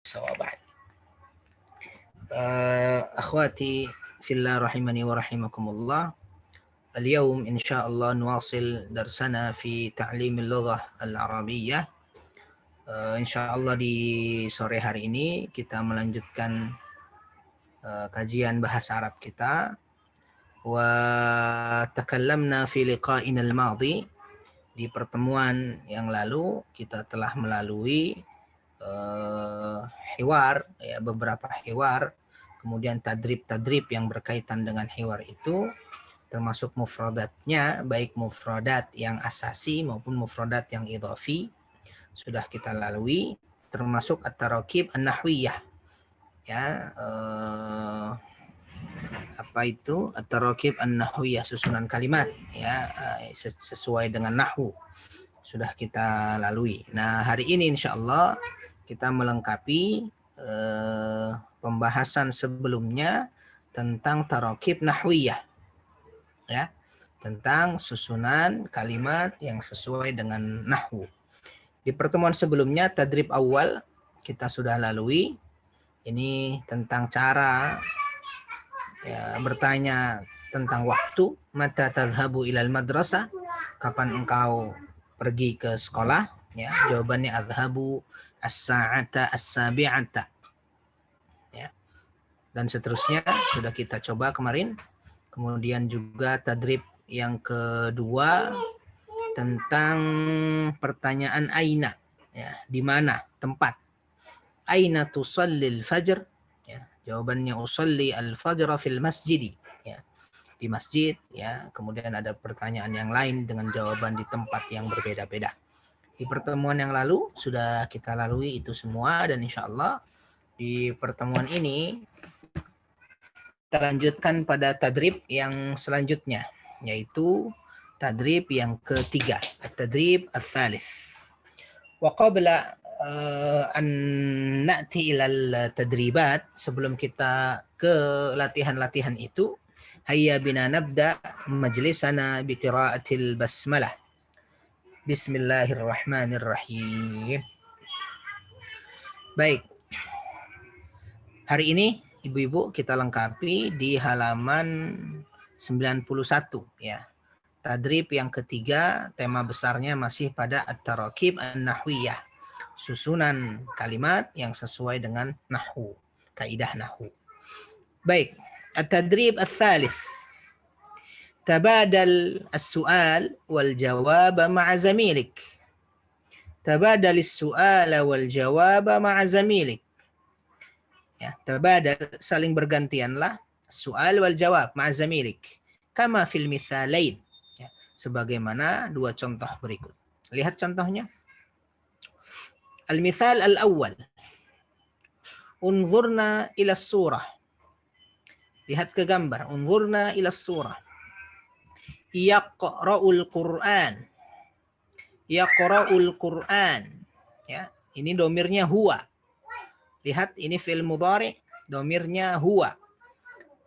وبعد أخواتي في الله رحمني ورحمكم الله. اليوم إن شاء الله نواصل درسنا في تعليم اللغة العربية. Insya Allah di sore hari ini kita melanjutkan kajian bahasa Arab kita. Wa takallamna fi liqa'ina al-madhi. Di pertemuan yang lalu kita telah melalui hiwar, ya, beberapa hiwar, kemudian tadrib yang berkaitan dengan hiwar itu, termasuk mufradatnya, baik mufradat yang asasi maupun mufradat yang idhafi, sudah kita lalui, termasuk at-tarakib an-nahwiyah, ya, apa itu at-tarakib an-nahwiyah, susunan kalimat, ya, sesuai dengan nahwu, sudah kita lalui. Nah, hari ini insya Allah kita melengkapi pembahasan sebelumnya tentang tarakib nahwiyah, ya, tentang susunan kalimat yang sesuai dengan nahwu. Di pertemuan sebelumnya tadrib awal kita sudah lalui, ini tentang cara, ya, bertanya tentang waktu, mata tadhhabu ilal madrasah, kapan engkau pergi ke sekolah, ya, jawabannya adhabu as-sa'ata as-sabi'ata, ya, dan seterusnya sudah kita coba kemarin. Kemudian juga tadrib yang kedua tentang pertanyaan aina, ya, di mana, tempat. Aina tusallil fajr, ya, jawabannya usalli al-fajr fil masjid, ya, di masjid, ya. Kemudian ada pertanyaan yang lain dengan jawaban di tempat yang berbeda-beda. Di pertemuan yang lalu sudah kita lalui itu semua, dan insya Allah di pertemuan ini kita lanjutkan pada tadrib yang selanjutnya, yaitu tadrib yang ketiga, tadrib al-thalith. Wa qabla an na'ti ilal tadribat, sebelum kita ke latihan-latihan itu, hayya bina nabda majlisana bi qiraatil basmalah. Bismillahirrahmanirrahim. Baik. Hari ini ibu-ibu kita lengkapi di halaman 91, ya. Tadrib yang ketiga, tema besarnya masih pada at-tarakib an-nahwiyah, susunan kalimat yang sesuai dengan nahwu, kaidah nahwu. Baik, at-tadrib ats-tsalits. Tabadal as-su'al wal jawab ma'a zamilik. Tabadal as-su'al wal jawab ma'a zamilik. Ya, tabadal, saling bergantianlah, soal wal jawab ma'a zamilik, kama fil mithalain, ya, sebagaimana dua contoh berikut. Lihat contohnya. Al-mithal al-awwal, unzurna ila surah. Lihat ke gambar, unzurna ila surah. Yaqra'ul Qur'an. Yaqra'ul Qur'an, ya, ini domirnya huwa. Lihat, ini fi'il mudhari, domirnya huwa.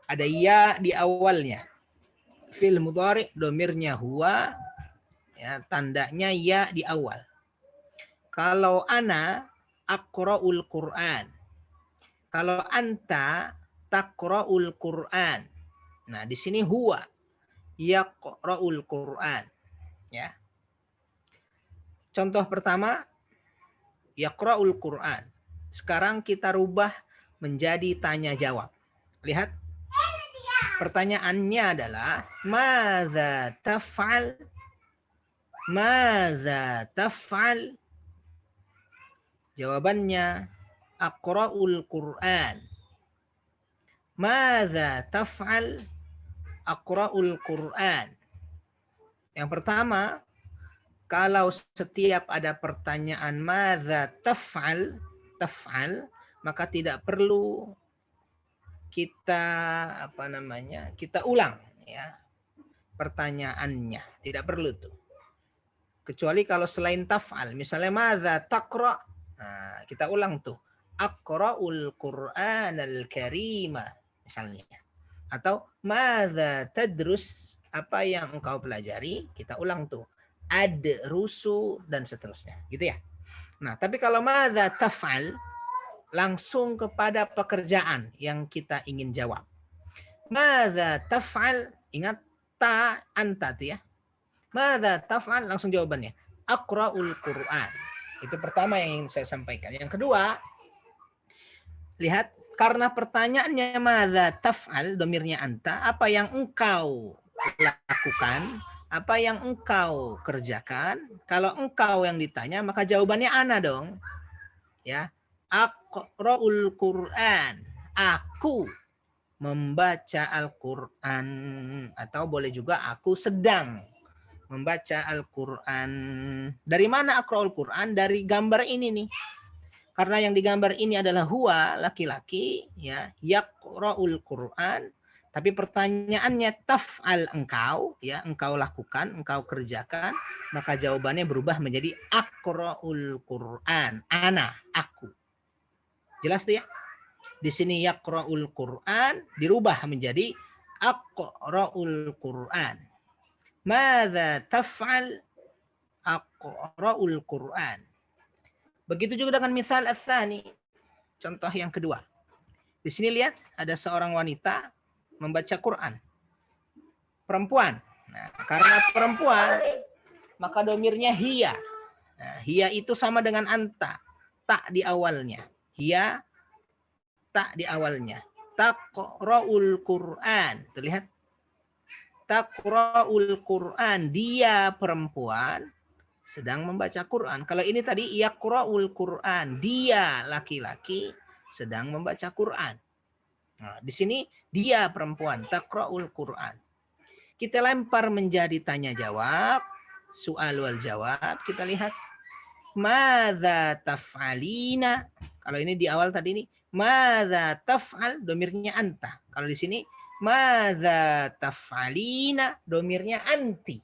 Ada ya di awalnya. Fi'il mudhari, domirnya huwa, ya, tandanya ya di awal. Kalau ana, aqra'ul Qur'an. Kalau anta, taqra'ul Qur'an. Nah, di sini huwa, yaqra'ul Qur'an, ya. Contoh pertama, yaqra'ul Qur'an. Sekarang kita rubah menjadi tanya jawab. Lihat, pertanyaannya adalah madza taf'al? Madza taf'al? Jawabannya aqra'ul Qur'an. Madza taf'al? Aqra'ul Qur'an. Yang pertama, kalau setiap ada pertanyaan madza taf'al, maka tidak perlu kita kita ulang, ya, pertanyaannya, tidak perlu tuh. Kecuali kalau selain taf'al, misalnya madza taqra, nah, kita ulang tuh, aqra'ul Qur'anal Karima misalnya. Atau madza tadrus, apa yang engkau pelajari, kita ulang tuh, adrusu, dan seterusnya, gitu ya. Nah, tapi kalau madza taf'al, langsung kepada pekerjaan yang kita ingin jawab. Madza taf'al, ingat ta anta tuh ya. Madza taf'al, langsung jawabannya. Aqra'ul Qur'an. Itu pertama yang ingin saya sampaikan. Yang kedua, lihat, karena pertanyaannya madza taf'al, domirnya anta, apa yang engkau lakukan, apa yang engkau kerjakan. Kalau engkau yang ditanya, maka jawabannya ana dong. Ya, aqra'ul Qur'an, aku membaca Al-Quran, atau boleh juga aku sedang membaca Al-Quran. Dari mana aqra'ul Quran? Dari gambar ini nih. Karena yang digambar ini adalah huwa, laki-laki, ya, yaqra'ul Quran. Tapi pertanyaannya taf'al, engkau, ya, engkau lakukan, engkau kerjakan, maka jawabannya berubah menjadi aqra'ul Quran, ana, aku. Jelas tuh ya? Di sini yaqra'ul Quran dirubah menjadi aqra'ul Quran. Madza taf'al? Aqra'ul Quran. Begitu juga dengan misal ats-tsani, contoh yang kedua. Di sini lihat ada seorang wanita membaca Quran. Perempuan. Nah, karena perempuan maka domirnya hiya. Nah, hiya itu sama dengan anta, tak di awalnya. Hiya tak di awalnya. Taqra'ul Quran. Terlihat? Taqra'ul Quran. Dia perempuan sedang membaca Quran. Kalau ini tadi yaqra'ul Quran. Dia laki-laki sedang membaca Quran. Nah, di sini dia perempuan. Taqra'ul Quran. Kita lempar menjadi tanya jawab. Soal wal jawab. Kita lihat. Madza taf'alina. Kalau ini di awal tadi ini. Madza taf'al, domirnya anta. Kalau di sini, madza taf'alina, domirnya anti.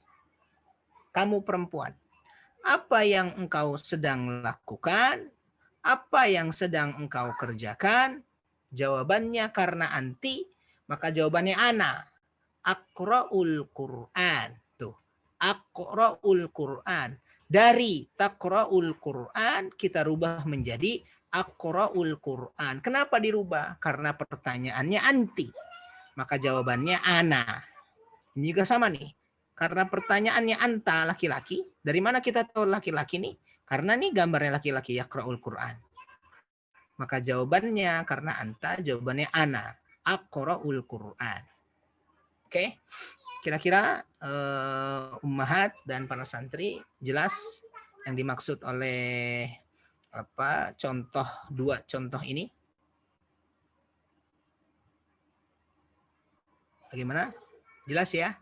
Kamu perempuan. Apa yang engkau sedang lakukan? Apa yang sedang engkau kerjakan? Jawabannya karena anti, maka jawabannya ana. Aqra'ul Qur'an. Tuh, aqra'ul Qur'an. Dari taqra'ul Qur'an kita rubah menjadi aqra'ul Qur'an. Kenapa dirubah? Karena pertanyaannya anti. Maka jawabannya ana. Ini juga sama nih. Karena pertanyaannya anta, laki-laki. Dari mana kita tahu laki-laki nih? Karena nih gambarnya laki-laki, yaqra'ul Qur'an. Maka jawabannya karena anta, jawabannya ana. Aqra'ul Qur'an. Oke. Kira-kira ummahat dan para santri jelas yang dimaksud oleh apa contoh, dua contoh ini? Bagaimana? Jelas ya?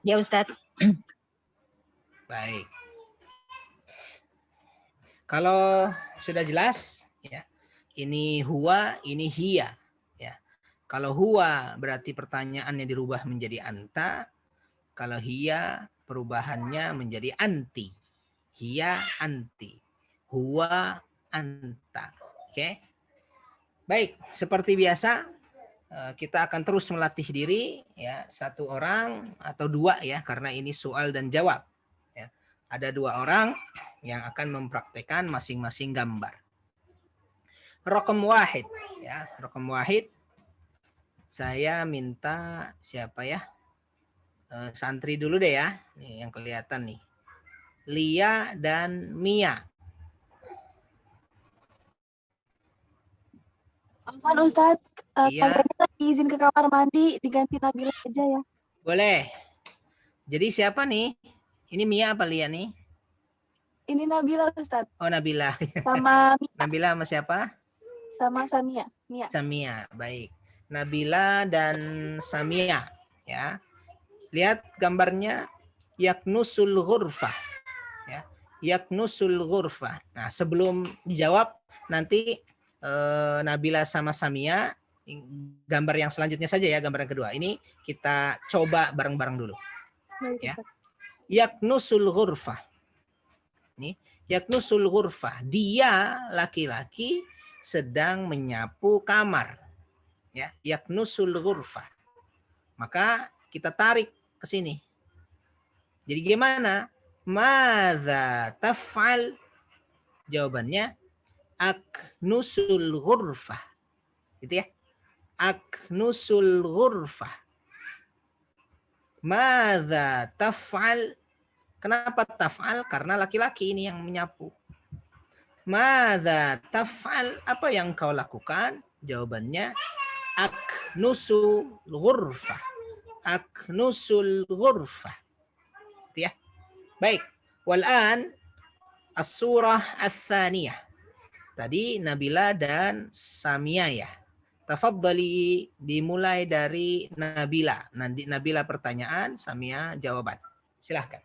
Ya Ustadz. Baik. Kalau sudah jelas, ya, ini huwa, ini hiya. Ya. Kalau huwa berarti pertanyaannya dirubah menjadi anta. Kalau hiya perubahannya menjadi anti. Hiya anti. Huwa anta. Oke. Baik, seperti biasa kita akan terus melatih diri, ya, satu orang atau dua, ya, karena ini soal dan jawab. Ya. Ada dua orang yang akan mempraktekkan masing-masing gambar. Raqam wahid, ya, raqam wahid. Saya minta siapa ya? Santri dulu deh ya, nih yang kelihatan nih. Lia dan Mia. Afwan Ustadz, Iya. kalian lagi izin ke kamar mandi, diganti Nabila aja ya. Boleh. Jadi siapa nih? Ini Mia apa Lia nih? Ini Nabila Ustadz. Oh, Nabila. Sama Mia. Nabila sama siapa? Sama Samia. Mia. Samia, baik. Nabila dan Samia, ya. Lihat gambarnya, yaknusul ghurfah, ya. Yaknusul ghurfah. Nah, sebelum dijawab nanti Nabila sama Samia, gambar yang selanjutnya saja ya, gambar yang kedua. Ini kita coba bareng-bareng dulu. Baik, Ya. Ustadz. Yaknusul ghurfah. Nih, yaknusul ghurfah. Dia laki-laki sedang menyapu kamar. Ya, yaknusul ghurfah. Maka kita tarik ke sini. Jadi gimana? Madza taf'al? Jawabannya aknusul ghurfah. Gitu ya. Aknusul ghurfah. Madza taf'al? Kenapa taf'al? Karena laki-laki ini yang menyapu. Madza taf'al? Apa yang kau lakukan? Jawabannya aknusul ghurfah. Aknusul ghurfah. Gitu ya. Baik. Wal'an as-surah ats-tsaniyah. Tadi Nabila dan Samia ya. Tafadhali, dimulai dari Nabila. Nabila pertanyaan, Samia jawaban. Silahkan.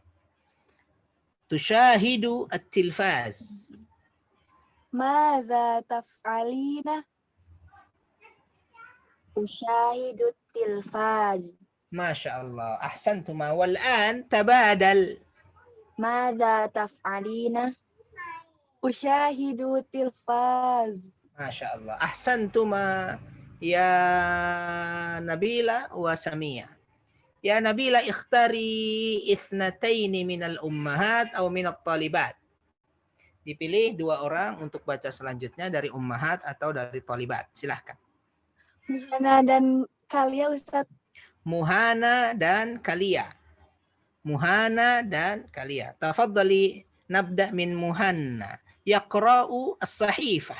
Tushahidu at-tilfaz. ماذا تفعلين؟ أشاهد التلفاز. Masya Allah. Ahsantuma. Wal'an tabadal. ماذا تفعلين؟ أشاهد التلفاز. Masya Allah. Ahsantuma ya Nabila wa Samia. Ya Nabila ikhtari ithnataini minal ummahat atau minat talibat. Dipilih 2 orang untuk baca selanjutnya dari ummahat atau dari talibat. Silahkan. Muhana dan Kalia Ustadz. Muhana dan Kalia. Muhana dan Kalia. Tafadhali nabda min Muhanna. Yaqra'u as-sahifah.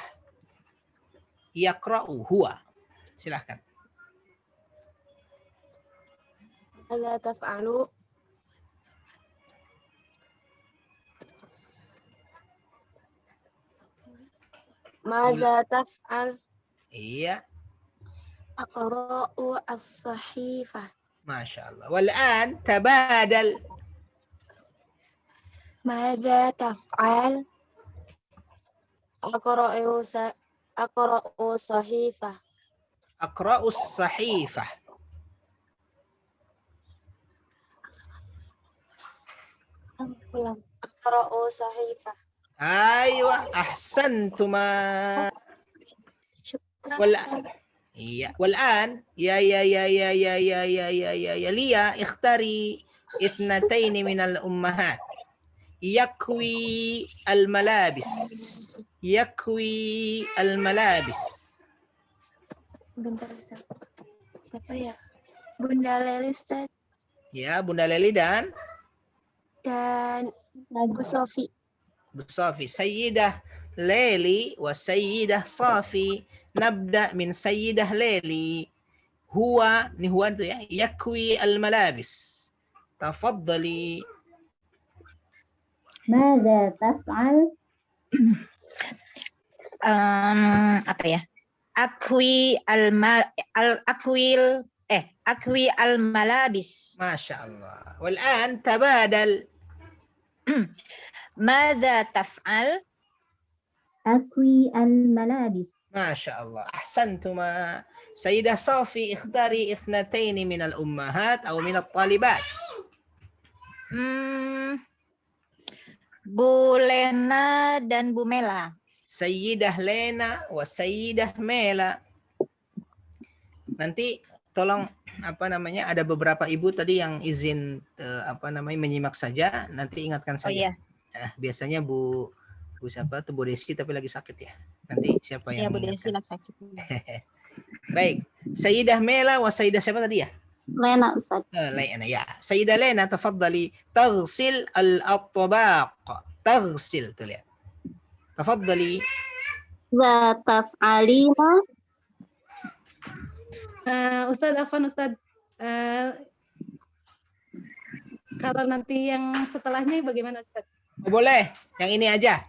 Yaqra'u huwa. Silahkan. ماذا تفعل؟ ماذا تفعل؟ Iya. أقرأ الصحيفة. Masya Allah. Wal'an tabadal. ماذا تفعل؟ أقرأ صحيفة. Aqra'u as-sahifah. أقرأ صحيفة. Aywa, ahsantuma. شكرا Wala. أستاذ. Iya. Wal'an ya Lia ikhtari ithnataini minal ummahat. Yakwi al-malabis. Yakwi al-malabis. Bentar Ustaz. Siapa ya? Bunda Leli Ustaz Ya, Bunda Leli dan dan Bu Sofi. Bu Safi. Sayyidah Leli wa Sayyidah Safi. Nabda min Sayyidah Leli. Huwa, ni huwa itu ya. Yakwi al-malabis. Tafaddali. ماذا تفعل؟ Apa ya? Akwi al malabis. Masya Allah. Wal'an tabadal. Madza taf'al? أكوي الملابس. Masya Allah. Ahsantuma. Sayyidah Safi ikhtari ithnataini minal ummahat atau minat talibat. Bu Lena dan Bu Mela. Sayyidah Lena wa Sayyidah Mela. Nanti tolong ada beberapa ibu tadi yang izin menyimak saja, nanti ingatkan Oh saja. iya. Biasanya Bu siapa tuh, Bu Desi, tapi lagi sakit ya. Nanti siapa Iya, yang Bu Desi mengingatkan? lah sakit. Baik. Sayyidah Mela wa Sayyidah siapa tadi ya? Lena Ustaz. Lena ya. Sayyidah Lena tafaddali taghsil al-atbaq. Taghsil tuh lihat. Tafaddali. ماذا تفعلين؟ Ustadz Afan, Ustadz, kalau nanti yang setelahnya bagaimana Ustadz? Oh, boleh. Yang ini aja.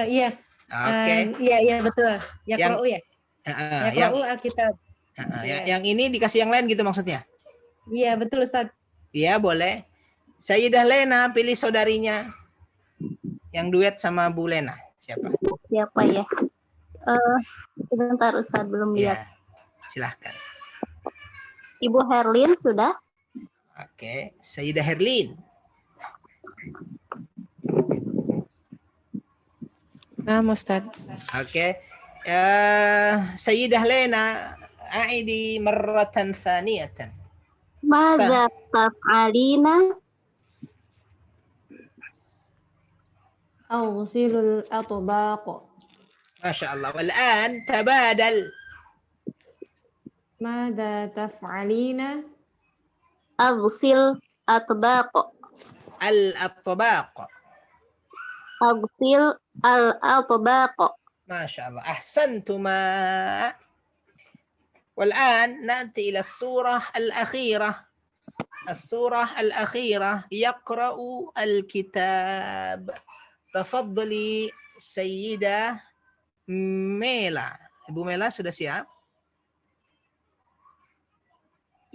Iya, Oke. iya betul. Yaqra'u ya. Yang Yaqra'u Alkitab. yang ini dikasih yang lain gitu maksudnya. Iya betul Ustadz. Iya, boleh. Sayyidah Lena pilih saudarinya yang duet sama Bu Lena. Siapa? Siapa ya? Sebentar Ustaz, belum lihat. Ya. Silahkan. Ibu Herlin sudah? Oke, Sayyidah Herlin. Nah, Ustaz. Oke. Sayyidah Lena, aidi marratan thaniyatan. ماذا تفعلين؟ أغسل الأطباق. ما شاء الله. والآن تبادل. ماذا تفعلين؟ أغسل أطباق. الأطباق. أغسل الأطباق. ما شاء الله، أحسنتما. والآن نأتي إلى الصورة الأخيرة. الصورة الأخيرة يقرأ الكتاب. تفضلي سيدة Mela. Ibu Mela sudah siap?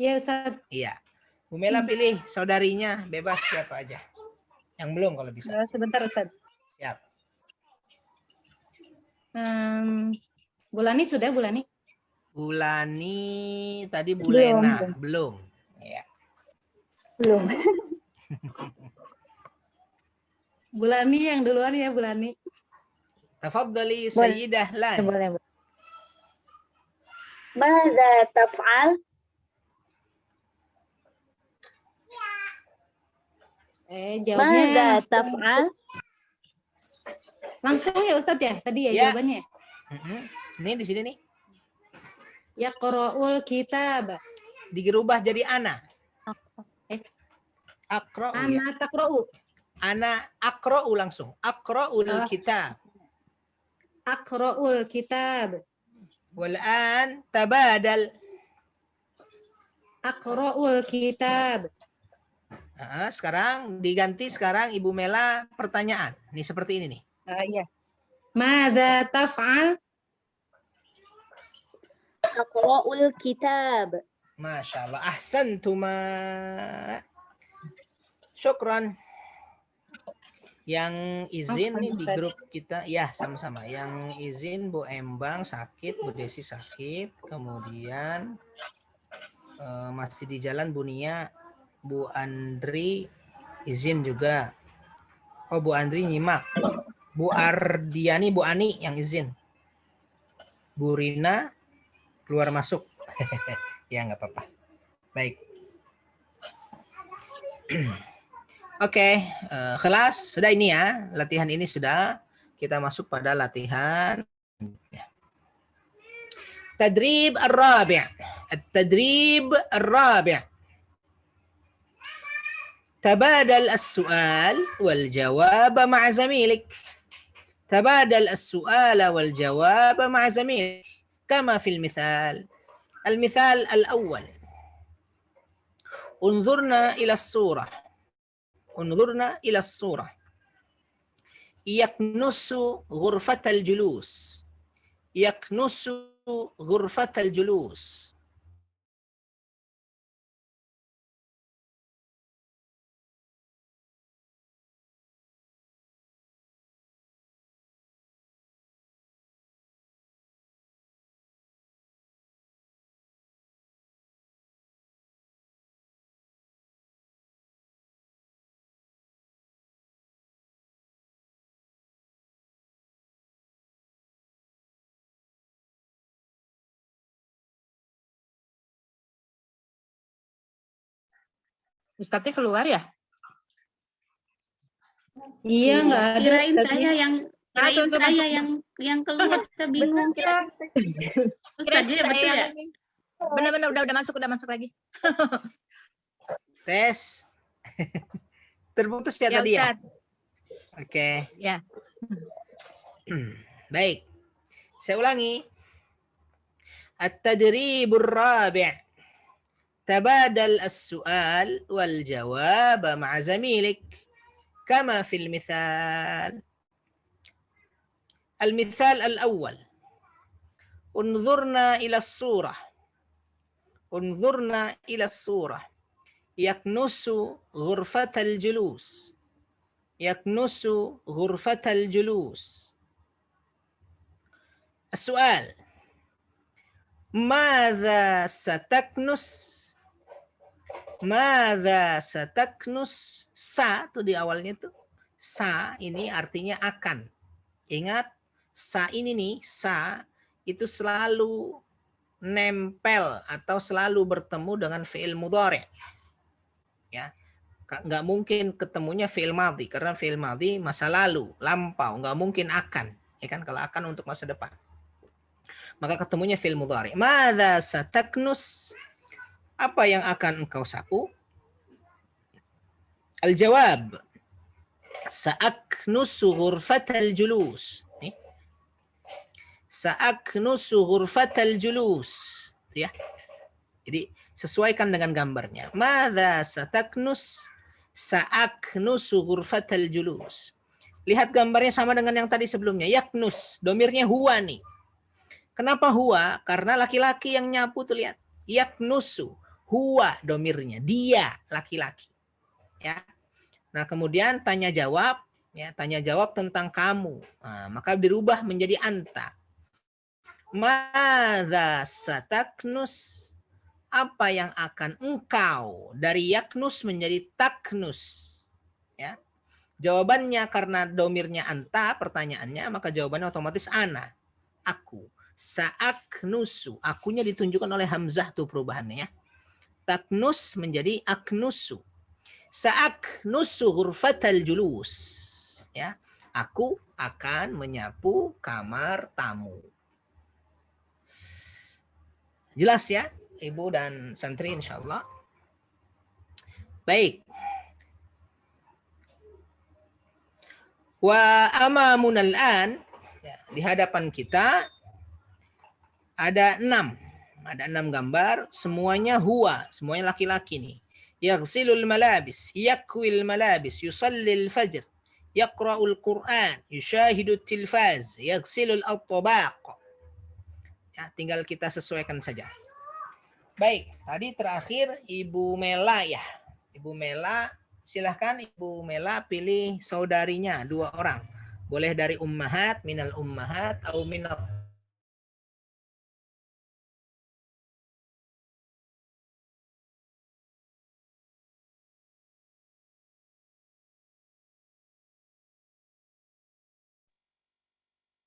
Iya Ustaz. Iya. Bu Mela pilih saudarinya, bebas siapa aja. Yang belum kalau bisa. Sebentar Ustaz. Siap. Bulani sudah, Bulani? Bulani tadi Bulena, belum. Ya. Belum. Bulani yang duluan ya, Bulani. Tafadhali Sayyidah Lan. Boleh. ماذا تفعل؟ Jawabnya ماذا تفعل؟ langsung ya Ustaz ya, tadi ya, Ya. jawabannya. Ini di sini nih. Yaqra'ul kitab. Dirubah jadi ana. Aqra'u ya. Ana taqra'u. Ana aqra'u langsung. Aqra'ul kitab. Aqra'ul kitab. Wal'an tabadal. Aqra'ul kitab. Nah, sekarang diganti sekarang Ibu Mela pertanyaan. Nih seperti ini nih. Iya. Madza taf'al? أقرأ الكتاب. Masya Allah. Ahsantuma. Syukran. Yang izin nih di grup kita. Ya, sama-sama. Yang izin Bu Embang sakit, Bu Desi sakit. Kemudian masih di jalan Bu Nia. Bu Andri izin juga. Oh, Bu Andri nyimak. Bu Ardiani, Bu Ani yang izin. Bu Rina keluar masuk. Ya, nggak apa-apa. Baik. Oke, kelas sudah ini ya. Latihan ini sudah. Kita masuk pada latihan. Tadrib ar-rabi'. At-tadrib ar-rabi'. تبادل السؤال والجواب مع زميلك. تبادل السؤال والجواب مع زميلك كما في المثال. المثال الأول. انظرنا إلى الصورة. انظرنا إلى الصورة. يكنس غرفة الجلوس. يكنس غرفة الجلوس. Ustadznya keluar ya? Iya, enggak ada. Kirain tadi. saya yang keluar, kita bingung. Ustadznya betul ya? Benar-benar udah masuk lagi. Tes. Terputus ya, Ya, tadi ya? Ustadz. Oke. Ya. Baik. Saya ulangi. At-tadribur rabi'. تبادل السؤال والجواب مع زميلك كما في المثال. المثال الأول. انظرنا إلى الصورة. انظرنا إلى الصورة. يكنس غرفة الجلوس. يكنس غرفة الجلوس. السؤال. ماذا ستكنس؟ Madza sataknus. Sa tuh di awalnya tuh. Sa ini artinya akan. Ingat, sa ini nih, sa itu selalu nempel atau selalu bertemu dengan fi'il mudhari'. Ya. Nggak mungkin ketemunya fi'il madhi karena fi'il madhi masa lalu, lampau, nggak mungkin akan, ya kan? Kalau akan untuk masa depan. Maka ketemunya fi'il mudhari. Madza sataknus? Apa yang akan engkau sapu? Al-jawab, sa'aknusu ghurfatal julus. Sa'aknusu ghurfatal julus. Ya. Jadi sesuaikan dengan gambarnya. Madza sataknus? Sa'aknusu ghurfatal julus. Lihat gambarnya sama dengan yang tadi sebelumnya. Yaknus, domirnya huwa nih. Kenapa huwa? Karena laki-laki yang nyapu tuh lihat. Yaknusu, huwa domirnya, dia laki-laki. Ya. Nah, kemudian tanya jawab, ya, tanya jawab tentang kamu. Nah, maka dirubah menjadi anta. Madza sataknus? Apa yang akan engkau? Dari yaknus menjadi taknus. Ya. Jawabannya karena domirnya anta, pertanyaannya, maka jawabannya otomatis ana. Aku. Sa'aknusu. Akunya ditunjukkan oleh hamzah tuh perubahannya ya. Taknus menjadi aknusu. Sa'aknusu ghurfatal julus. Ya. Aku akan menyapu kamar tamu. Jelas ya? Ibu dan santri insyaallah. Baik. Wa amamuna al-an, ya, di hadapan kita ada 6. Ada 6 gambar, semuanya huwa, semuanya laki-laki nih. Yaghsilul malabis, yakwil malabis, yusallil fajr, yaqra'ul Qur'an, yushahidu tilfaz, yaghsilul at-tabaq. Ya, tinggal kita sesuaikan saja. Baik, tadi terakhir Ibu Mela ya. Ibu Mela, silahkan Ibu Mela pilih saudarinya 2 orang. Boleh dari ummahat, minal ummahat, atau minal.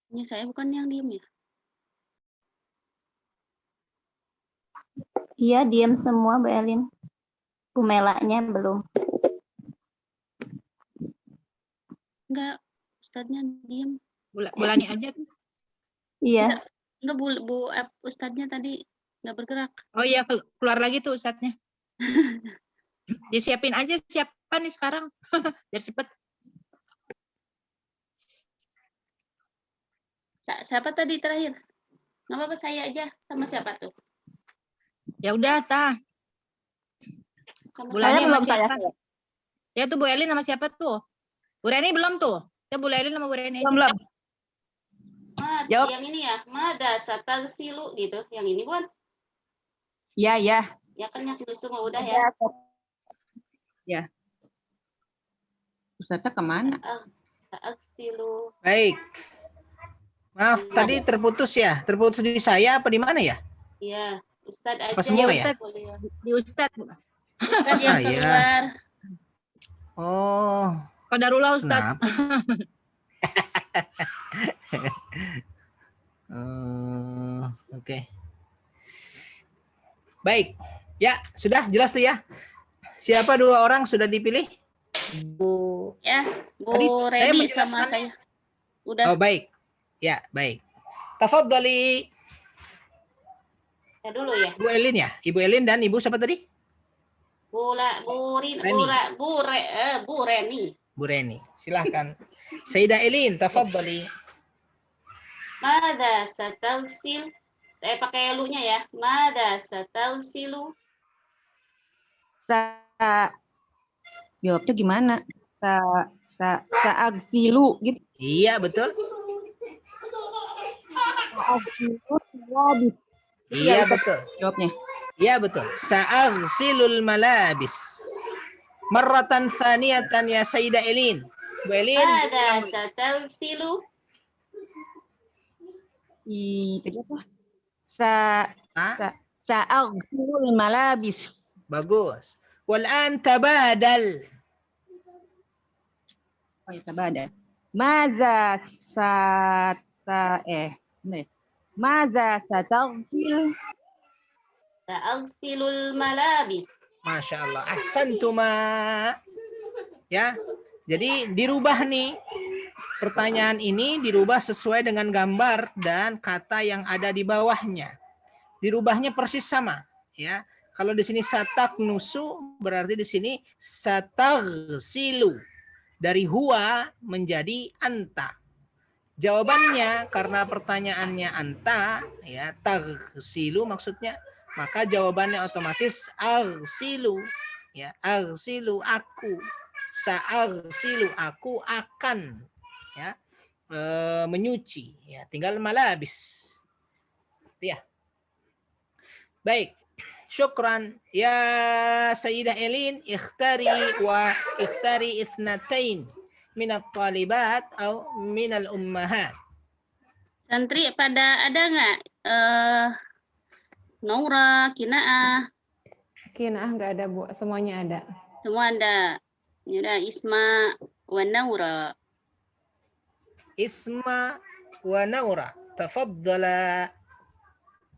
Ini saya bukan yang diem ya. Iya, diam semua, Mbak Elin. Bu Melanya belum. Enggak, Ustadznya diem. Bulani aja tuh. Iya. Enggak, Ustadznya tadi nggak bergerak. Oh iya, keluar lagi tuh Ustadznya. Disiapin aja siapa nih sekarang. Biar cepet. Siapa tadi terakhir? Nggak apa-apa, saya aja. Sama siapa tuh? Ya udah, Tah. Sama Bulani sama saya. siapa? Ya tuh Bu Elin sama siapa tuh? Bu Reni belum tuh? Ya Bu Elin sama Bu Reni aja. Belum. Jawab. Yang ini ya, Mada satal silu gitu. Yang ini bukan? Ya. Ya kan yang dusung udah ya. Ya. Ustadznya kemana? Silu. Baik. Maaf, tadi terputus ya. Terputus di saya apa di mana ya? Iya, Ustadz aja. Apa semua ya? Boleh. Di Ustadz. Ustadz yang Saya. keluar. Oh, Qadarullah Ustadz. kenapa? Oke. Baik. Ya, sudah jelas tuh ya. Siapa 2 orang sudah dipilih? Bu. Ya, Bu Tadi saya Reni sama menjelaskan. saya. Udah. Oh, baik. Ya, baik. Tafadhali. Ya dulu ya. Bu Elin ya? Ibu Elin dan Ibu siapa tadi? Bu Reni. Bu Reni. Silahkan. Sayyidah Elin, tafadhali. Mada satalsil. Saya pakai lu-nya ya. Mada satalsilu. Jawabnya gimana? Saagsilu gitu. Iya, betul. Iya, betul. Jawabnya. Iya, betul. Sa'aghsilul malabis. Marratan thaniyatan ya Sayyidah Elin. Bu Elin. Mada satalsilu. Tadi apa? Ah, Sa'agsilul malabis. bagus. Wal'an tabadal. Oh ya, tabada. Maza Maza satagsil. Sa'agsilul malabis. Masya Allah. Ahsantuma. Ya. Jadi dirubah nih. Pertanyaan ini dirubah sesuai dengan gambar dan kata yang ada di bawahnya. Dirubahnya persis sama, ya. Kalau di sini sataknusu berarti di sini satagsilu. Dari huwa menjadi anta. Jawabannya karena pertanyaannya anta, ya, tagsilu maksudnya, maka jawabannya otomatis agsilu, ya, agsilu aku, saagsilu aku akan, ya, menyuci, ya, tinggal malabis, ya. Baik, syukran ya Sayyidah Elin, ikhtari ithnatain minat talibat atau minal ummahat. Santri pada ada nggak? Naura, Kinaah, Kinaah nggak ada, Bu. Semuanya ada. semua ada. Yaudah, Isma wa Naura. Isma wa Naura. Tafaddala.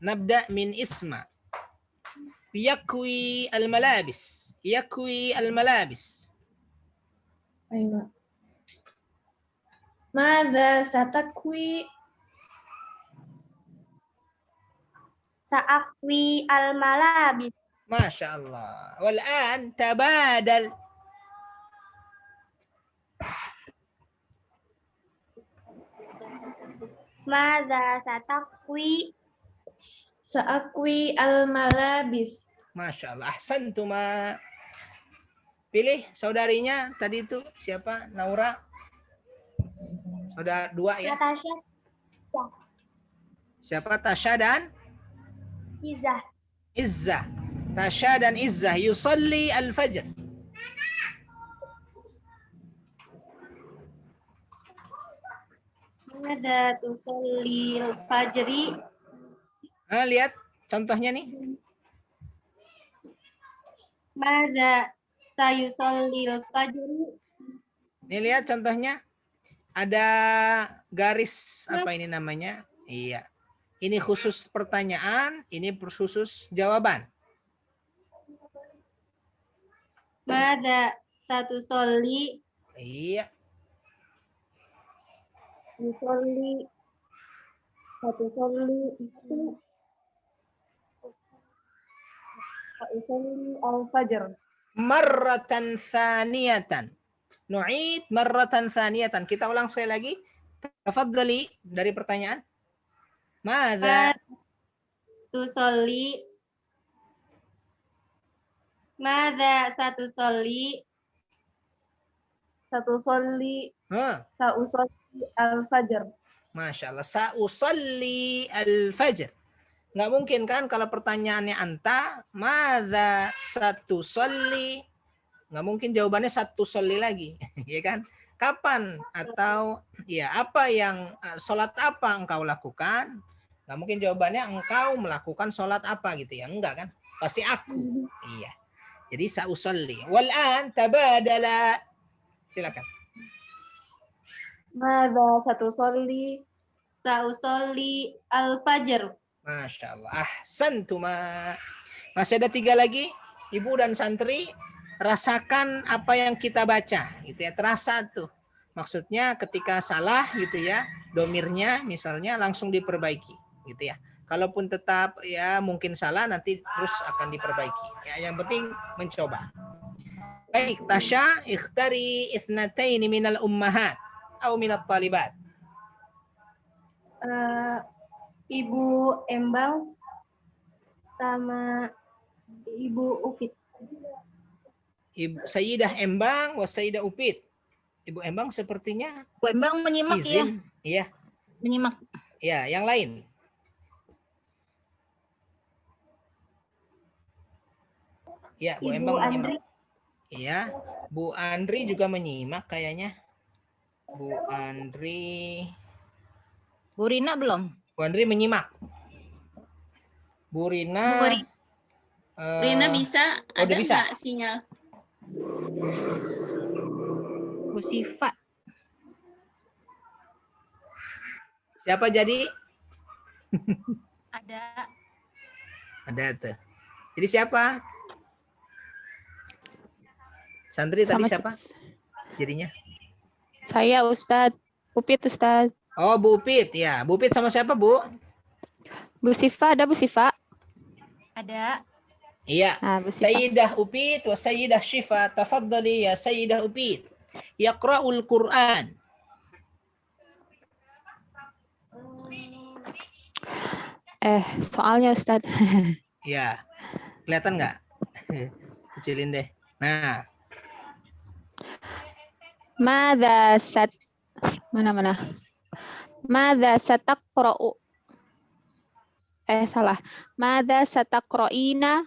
Nabda min Isma. Yakwi al-malabis. Yakwi al-malabis. أيوة. ماذا ستكوي Sa'akwi al-malabis. Masya Allah. Wal'an tabadal. Madza satakwi. سأكوي الملابس. Masya Allah. Ahsantuma. Pilih saudarinya tadi itu siapa? Naura. Saudara dua ya. Natasha Siapa? Tasha dan Izzah. Izzah. Tasha dan Izzah yusalli al-fajr. ماذا تصلي الفجر؟ Lihat contohnya nih. ماذا سيصلي الفجر؟ Nih lihat contohnya. Ada garis apa ini namanya? Iya. Ini khusus pertanyaan, ini khusus jawaban. ماذا ستصلي؟ Iya. يصلي ستصلي سأصلي الفجر. Marratan thaniyatan. Nu'id marratan thaniyatan. Kita ulang sekali lagi. Tafadhali dari pertanyaan. Madza تصلي ماذا ستصلي سأصلي الفجر. Masya Allah. Sa'usalli al-fajr. Nggak mungkin kan kalau pertanyaannya anta, madza satusalli. Nggak mungkin jawabannya satusalli lagi. Ya kan? Kapan atau ya apa yang sholat apa engkau lakukan? Nggak mungkin jawabannya engkau melakukan sholat apa gitu ya. Enggak kan? Pasti aku. Iya. Jadi sa'usalli. Wal'an tabadala. Silakan. ماذا ستصلي سأصلي الفجر. Masya Allah. Ahsantuma. Masih ada 3 lagi. Ibu dan santri, rasakan apa yang kita baca. Gitu ya. Terasa tuh. Maksudnya ketika salah gitu ya. Domirnya misalnya langsung diperbaiki. Gitu ya. Kalaupun tetap ya mungkin salah nanti terus akan diperbaiki. Ya, yang penting mencoba. Baik. Tasha, ikhtari ithnataini minal ummahat. Atau minat talibat. Ibu Embang sama Ibu Upit. Ibu Sayyidah Embang wa Sayyidah Upit. Ibu Embang sepertinya Bu Embang menyimak ya, izin. Iya. menyimak. Ya, yang lain. Ya, Bu Ibu Embang Andri. menyimak. Iya, Bu Andri juga menyimak kayaknya. Bu Andri. Bu Rina belum? Bu Andri menyimak. Bu Rina. Bu Rina bisa? oh, Ada udah bisa. nggak sinyal? Bu Sifa. Siapa jadi? Ada. Ada tuh. Jadi siapa? Santri tadi siapa? jadinya? Saya Ustadz. Upit Ustadz. Oh, Bu Upit. Ya, Bu Upit sama siapa, Bu? Bu Sifa ada Bu Sifa? Ada. Iya. Nah, Bu Sifa. Sayyidah Upit wa Sayyidah Syifa. Tafaddali ya Sayyidah Upit. Yaqra'ul Qur'an. Soalnya Ustadz. Ya. Kelihatan nggak? Kecilin deh. Nah, Mana? Madza sataqra'u? Salah. Madza sataqra'ina?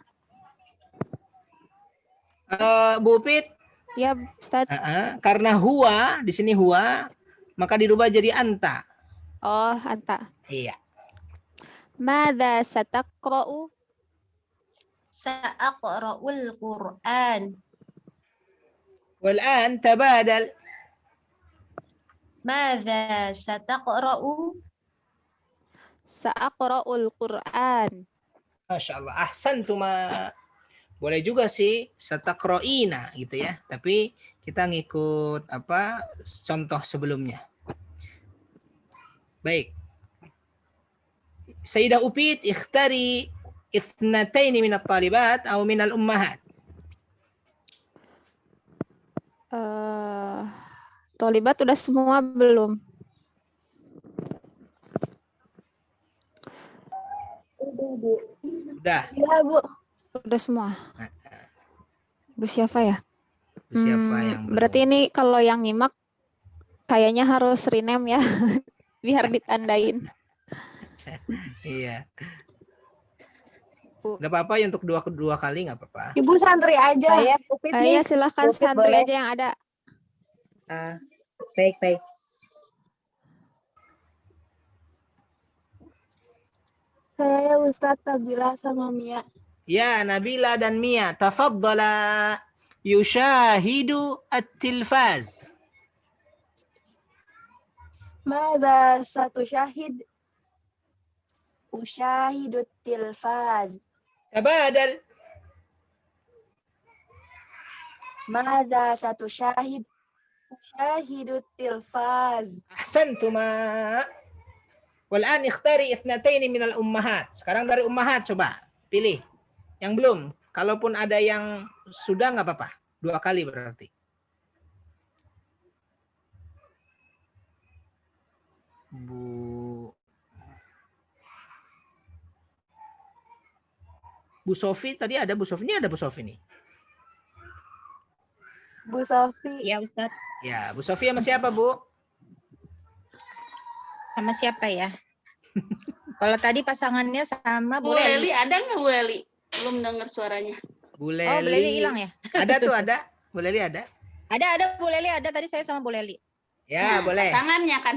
Bu Upit, Ya, Ustadz. karena huwa, di sini huwa, maka dirubah jadi anta. Oh, anta. Iya. Madza sataqra'u? Sa'aqra'ul Qur'an. Wal'an tabadal. Madza sataqra'u? Sa'aqra'ul Qur'an. Masya Allah. Ahsantuma. Boleh juga sih sataqra'ina gitu ya. Tapi kita ngikut contoh sebelumnya. Baik. Sayyidah Upit, ikhtari ithnataini minat talibat atau minal ummahat. Tolibat udah semua belum? Udah. Iya, Bu. Udah semua. Bu siapa ya? Siapa yang belum? Berarti ini kalau yang nyimak kayaknya harus rename ya. Biar ditandain. Iya. Nggak apa-apa ya, untuk dua kali nggak apa-apa. Ibu santri aja. Saya Upit nih. Iya, silahkan Upit santri boleh? aja yang ada. Baik. Saya Ustadz Nabila sama Mia. Ya, Nabila dan Mia, tafaddala yushahidu at-tilfaz. Mada satu syahid? Usyahidu tilfaz. Tabadal. Mada satu syahid? Usyahidu tilfaz. Ahsantuma. Wal'an ikhtari ithnataini minal ummahat. Sekarang dari ummahat coba pilih. Yang belum. Kalaupun ada yang sudah nggak apa-apa. 2 kali berarti. Bu Sofi tadi ada Bu Sofi. Ini ada Bu Sofi nih. Bu Sofi. Ya Ustadz. Ya, Bu Sofi sama siapa, Bu? Sama siapa ya? Kalau tadi pasangannya sama Bu Bu Leli Leli. ada nggak Bu Leli? Belum dengar suaranya. Bu Oh, Bu Leli hilang ya? Ada tuh, ada. Bu Leli ada. Ada Bu Leli ada. Tadi saya sama Bu Leli. Ya, boleh. Pasangannya kan.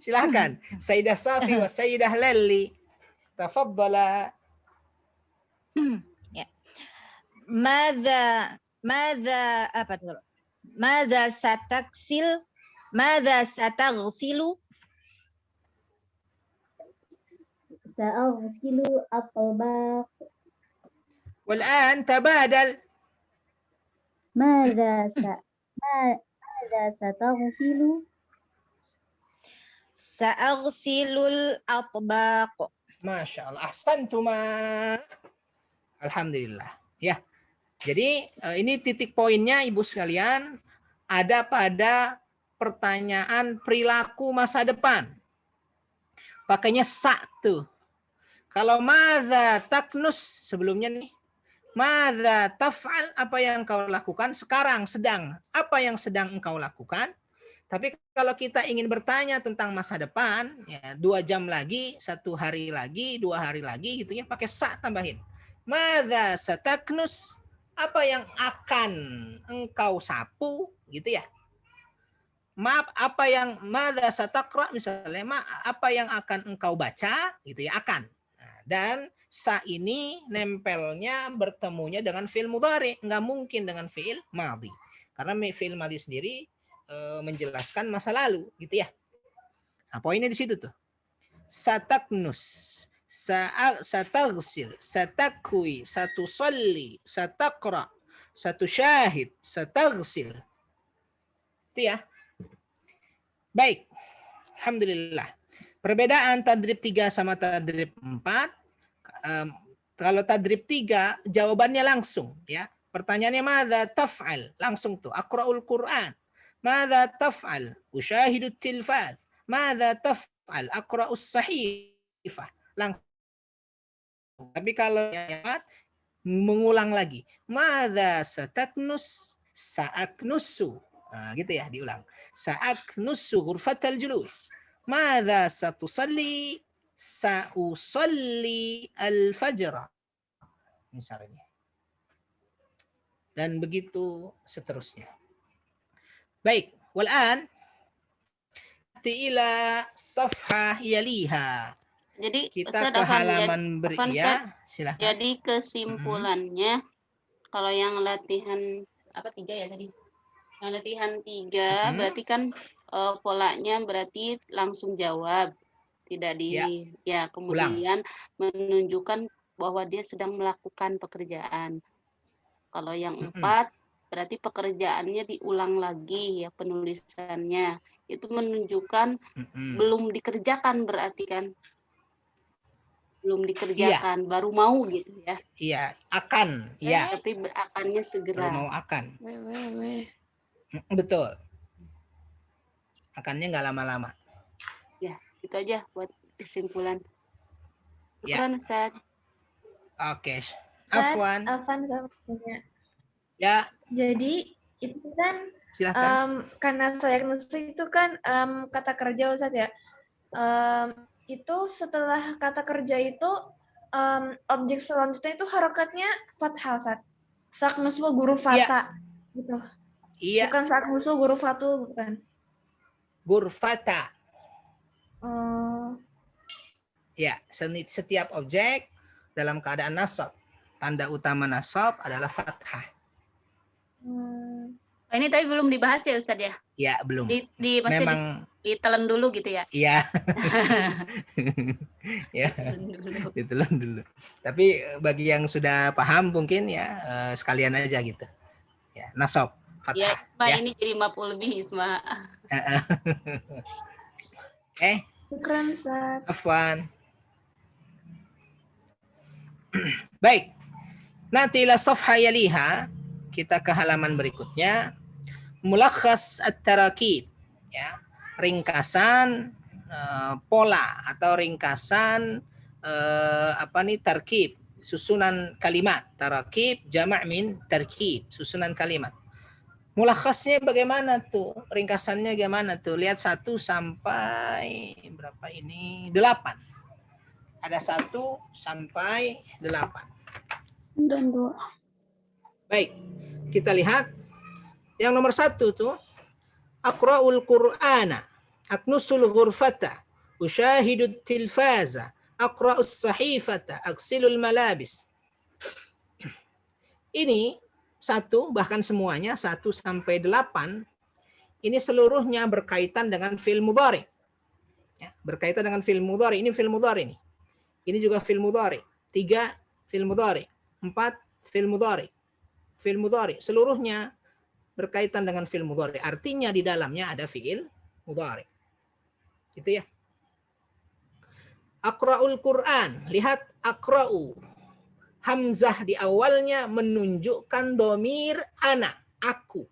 Silahkan. Sayyidah Safi wa Sayyidah Leli. Tafaddala. Ya. Mada apa tuh? Mada sataksil? Mada sataghsilu? Sa'aghsilu at-tabaq. والآن تبادل. Madza sataghsilu? Sa'aghsilul atbaq. Masya Allah. Ahsantuma. Alhamdulillah. Ya. Jadi ini titik poinnya Ibu sekalian ada pada pertanyaan perilaku masa depan. Pakainya satu. Kalau madza taknus sebelumnya nih. Madza taf'al, apa yang kau lakukan sekarang, sedang. Apa yang sedang engkau lakukan? Tapi kalau kita ingin bertanya tentang masa depan, ya 2 jam lagi, 1 hari lagi, 2 hari lagi gitu ya, pakai sa tambahin. Madza sataknus, apa yang akan engkau sapu gitu ya. Maaf, apa yang madza satakra misalnya, apa yang akan engkau baca gitu ya, akan. Nah, dan sa ini nempelnya bertemunya dengan fi'il mudhari, nggak mungkin dengan fi'il madhi. Karena fi'il madhi sendiri menjelaskan masa lalu gitu ya. Nah, poinnya di situ tuh. Sataknus, sataghsil, satakwi, satusalli, sataqra, satusyahid, sataghsil. Itu ya. Baik. Alhamdulillah. Perbedaan tadrib 3 sama tadrib 4. Kalau tadrib 3 jawabannya langsung ya. Pertanyaannya madza taf'al? Langsung tuh. Aqra'ul Qur'an. Madza taf'al? Usyahidut tilfaz. Madza taf'al? Aqra'us sahifah. Langsung. Tapi kalau yang mengulang lagi. Madza sataknus? Sa'aknusu. Nah, gitu ya, diulang. Sa'aknusu ghurfatal julus. Madza satusalli? Sa'usalli al-fajr. Misalnya. Dan begitu seterusnya. Baik, wal'an ila safhah yaliha. Jadi Kita Ustaz, ke Afan, halaman Afan, ya, silahkan. jadi kesimpulannya kalau yang latihan apa 3 ya tadi? Yang latihan 3 berarti kan polanya berarti langsung jawab, tidak ya kemudian menunjukkan bahwa dia sedang melakukan pekerjaan. Kalau yang 4 berarti pekerjaannya diulang lagi ya, penulisannya itu menunjukkan belum dikerjakan, berarti kan belum dikerjakan, baru mau gitu ya. Iya, akan, ya. Tapi akannya segera. Baru mau akan. Betul. Akannya nggak lama-lama. Ya, itu aja buat kesimpulan. Ya. Syukran, Ustaz. Oke. Afwan. Afwan, saya punya. Ya. Jadi itu kan Silakan. karena saya itu kan kata kerja Ustaz ya. Itu setelah kata kerja itu objek selanjutnya itu harokatnya fathah Ustaz. Saknusu guru fata gitu. Iya. Bukan saknusu guru fatu, bukan. Gurfata. Ya, setiap objek dalam keadaan nasab. Tanda utama nasab adalah fathah. Ini tapi belum dibahas ya Ustaz ya? Ya, belum. Memang ditelan dulu gitu ya? Iya. Ya, ditelan dulu. Tapi bagi yang sudah paham mungkin ya sekalian aja gitu. Ya, nasab, fathah. Ya, Isma, ini jadi maf'ul bih, Isma. Syukran, Ustaz. Afwan. Baik. Nanti ila safha yaliha, kita ke halaman berikutnya. Mulakhas at-tarakib, ya. Ringkasan pola atau ringkasan tarkib, susunan kalimat. Tarakib jamak min tarkib, susunan kalimat. Mulakhasnya bagaimana tuh? Ringkasannya bagaimana tuh? Lihat 1 sampai berapa ini? 8. Ada 1 sampai 8. Dan 2. Baik, kita lihat yang nomor 1 tuh. Aqra'ul Qur'ana, aknusul ghurfata, usyahidut tilfaza, aqra'us sahifata, aksilul malabis. Ini 1, bahkan semuanya 1 sampai 8, ini seluruhnya berkaitan dengan fi'il mudhari. Ya, berkaitan dengan fi'il mudhari. Ini fi'il mudhari nih. Ini juga fi'il mudhari. 3 fi'il mudhari. 4 fi'il mudhari. Fi'il mudhari. Seluruhnya berkaitan dengan fi'il mudhari. Artinya di dalamnya ada fi'il mudhari. Gitu ya. Aqra'ul Qur'an. Lihat aqra'u. Hamzah di awalnya menunjukkan domir ana, aku.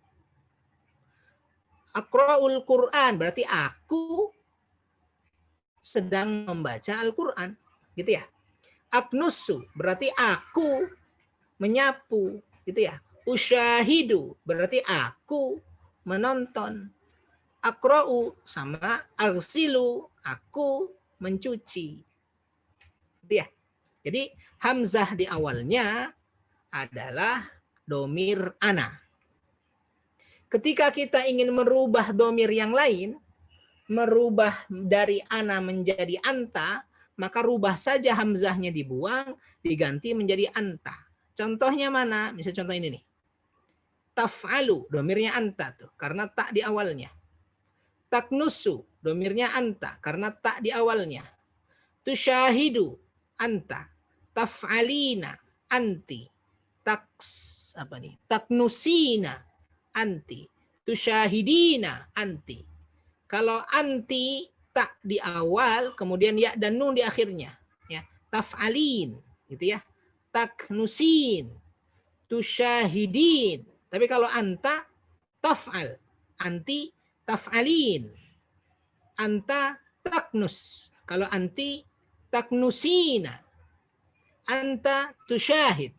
Aqra'ul Qur'an berarti aku sedang membaca Al-Qur'an, gitu ya. Aknusu berarti aku menyapu, gitu ya. Usyahidu berarti aku menonton. Aqra'u sama arsilu, aku mencuci. Gitu ya. Jadi hamzah di awalnya adalah domir ana. Ketika kita ingin merubah domir yang lain, merubah dari ana menjadi anta, maka rubah saja hamzahnya dibuang, diganti menjadi anta. Contohnya mana? Misalnya contoh ini nih. Taf'alu, domirnya anta tuh, karena tak di awalnya. Taknusu, domirnya anta, karena tak di awalnya. Tusyahidu, anta. Taf'alina, anti. Taknusina, anti. tusyahidina anti. Kalau anti tak di awal, kemudian ya dan nun di akhirnya, ya. Taf'alin, gitu ya. Taknusin, tusyahidin. Tapi kalau anta taf'al, anti taf'alin. Anta taknus. Kalau anti taknusina. Anta tusyahid.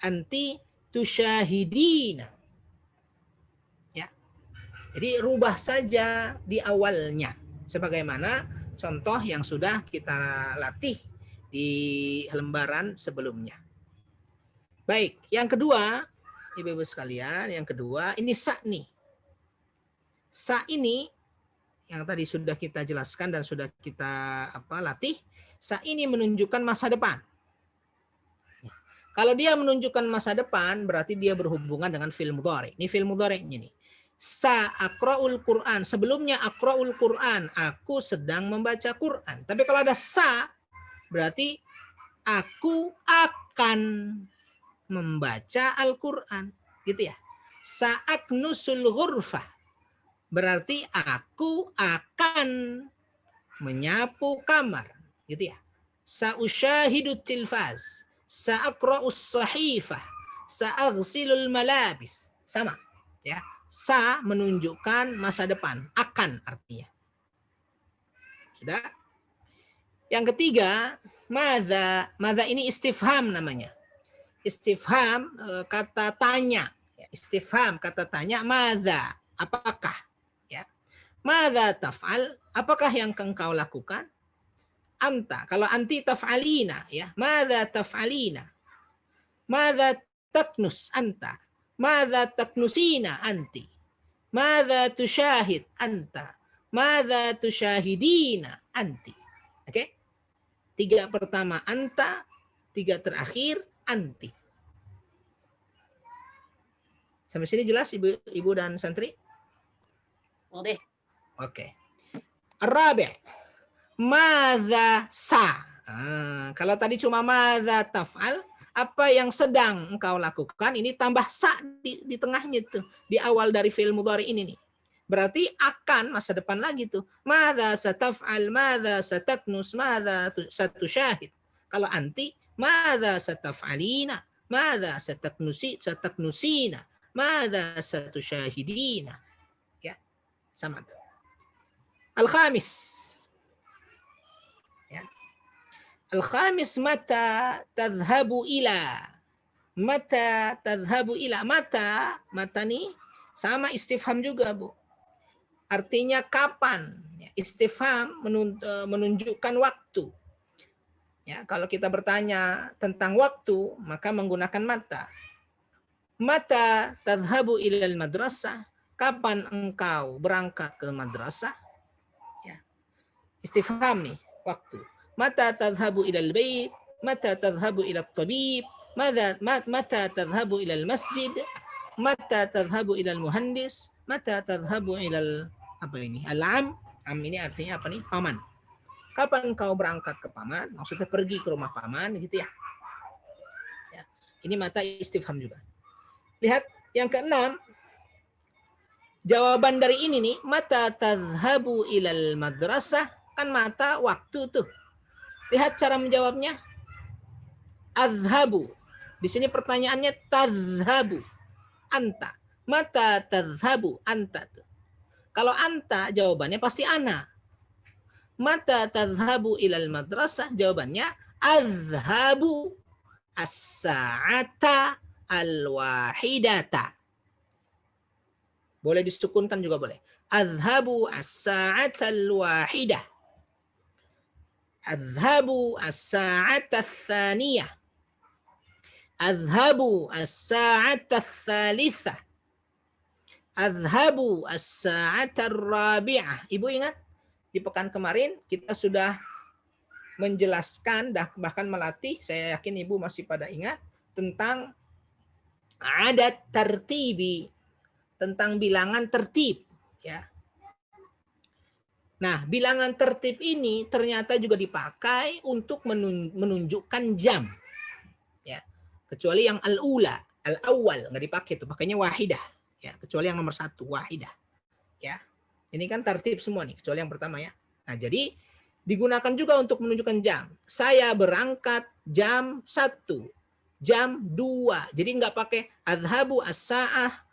Anti tusyahidina. Ya. Jadi rubah saja di awalnya. Sebagaimana contoh yang sudah kita latih di lembaran sebelumnya. Baik, yang kedua, Ibu-ibu sekalian, yang kedua, ini sa nih. Sa ini yang tadi sudah kita jelaskan dan sudah kita latih, sa ini menunjukkan masa depan. Kalau dia menunjukkan masa depan, berarti dia berhubungan dengan fi'il mudhari. Ini fi'il mudhari'nya nih. Sa aqra'ul Qur'an. Sebelumnya aqra'ul Qur'an. Aku sedang membaca Qur'an. Tapi kalau ada sa, berarti aku akan membaca Al-Qur'an. Gitu ya. Sa'aknusul ghurfah. Berarti aku akan menyapu kamar. Gitu ya. Sa'usyahidut tilfaz. Sa'aqra'us sahifah. Sa'aghsilul malabis. Sama. Ya. Sa menunjukkan masa depan. Akan artinya. Sudah? Yang ketiga, madza. Madza ini istifham namanya. Istifham kata tanya. Istifham kata tanya. Madza. Apakah? Ya. Madza taf'al. Apakah yang engkau lakukan? Anta. Kalau anti taf'alina. Ya. Madza taf'alina. Madza taknus anta. Madza taknusina anti. Madza tusyahid anta. Madza tusyahidina anti. Oke? Tiga pertama anta. Tiga terakhir anti. Sampai sini jelas ibu dan santri? Boleh. Oke. Ar-rabi'. Madza sa. Kalau tadi cuma madza taf'al, apa yang sedang engkau lakukan, ini tambah sa di tengahnya tuh, di awal dari fi'il mudhari ini nih. Berarti akan masa depan lagi tuh. Madza sataf'al, madza sataknus, madza satusyahid. Kalau anti, madza sataf'alina, madza sataknusina, madza satusyahidina. Ya, sama tuh. Al-khamis. Al-khamis mata tadhhabu ila. Mata tadhhabu ila. Mata nih sama istifham juga, Bu. Artinya kapan. Istifham menunjukkan waktu. Ya, kalau kita bertanya tentang waktu, maka menggunakan mata. Mata tadhhabu ilal madrasah. Kapan engkau berangkat ke madrasah? Ya. Istifham nih, waktu. Mata tadhhabu ilal bait, mata tadhhabu ilal tabib, mata tadhhabu ilal masjid, mata tadhhabu ilal muhandis, mata tadhhabu ilal al-am. Am ini artinya apa nih? Paman. Kapan kau berangkat ke paman? Maksudnya pergi ke rumah paman gitu ya. Ya. Ini mata istifham juga. Lihat yang keenam. Jawaban dari ini nih, mata tadhhabu ilal madrasah, kan mata waktu tuh. Lihat cara menjawabnya. Adhabu. Di sini pertanyaannya tadhhabu. Anta. Mata tadhhabu anta. Kalau anta jawabannya pasti ana. Mata tadhhabu ilal madrasah jawabannya adhabu as-sa'ata al-wahidata. Boleh disukunkan juga boleh. Adhabu as-sa'ata al-wahidah. Adhabu as-sa'ata ats-tsaniyah. Adhabu as-sa'ata ats-tsalitsah. Adhabu as-sa'ata ar-rabi'ah. Ibu ingat? Di pekan kemarin kita sudah menjelaskan, bahkan melatih, saya yakin ibu masih pada ingat, tentang adat tertibi, tentang bilangan tertib. Ya. Nah, bilangan tertib ini ternyata juga dipakai untuk menunjukkan jam. Ya. Kecuali yang al-ula, al-awwal, nggak dipakai itu, pakainya wahidah. Ya, kecuali yang nomor 1 wahidah. Ya. Ini kan tertib semua nih, kecuali yang pertama ya. Nah, jadi digunakan juga untuk menunjukkan jam. Saya berangkat jam 1, jam 2. Jadi nggak pakai adhabu as-sa'ah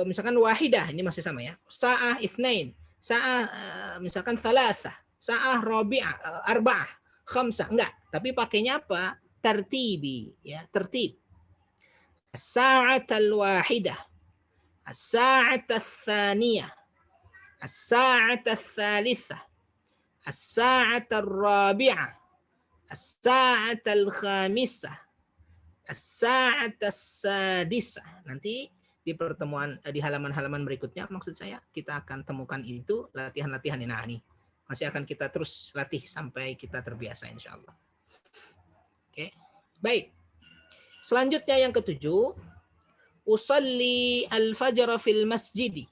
misalkan wahidah, ini masih sama ya. Sa'ah itsnain, sa'ah misalkan thalathah, sa'ah rabi'ah, arba'ah, khamsah, enggak. Tapi pakainya apa? Tertibi, ya, tertib. As-sa'at al-wahidah, as-sa'at al-thaniyah, as-sa'at al-thalithah, as-sa'at al-rabi'ah, as-sa'at al-khamisah, as-sa'at as-sadisah. Nanti di pertemuan di halaman-halaman berikutnya maksud saya kita akan temukan itu latihan-latihan ini. Nah, ini masih akan kita terus latih sampai kita terbiasa insyaallah. Oke. Baik. Selanjutnya yang ketujuh, usalli al-fajr fil masjid.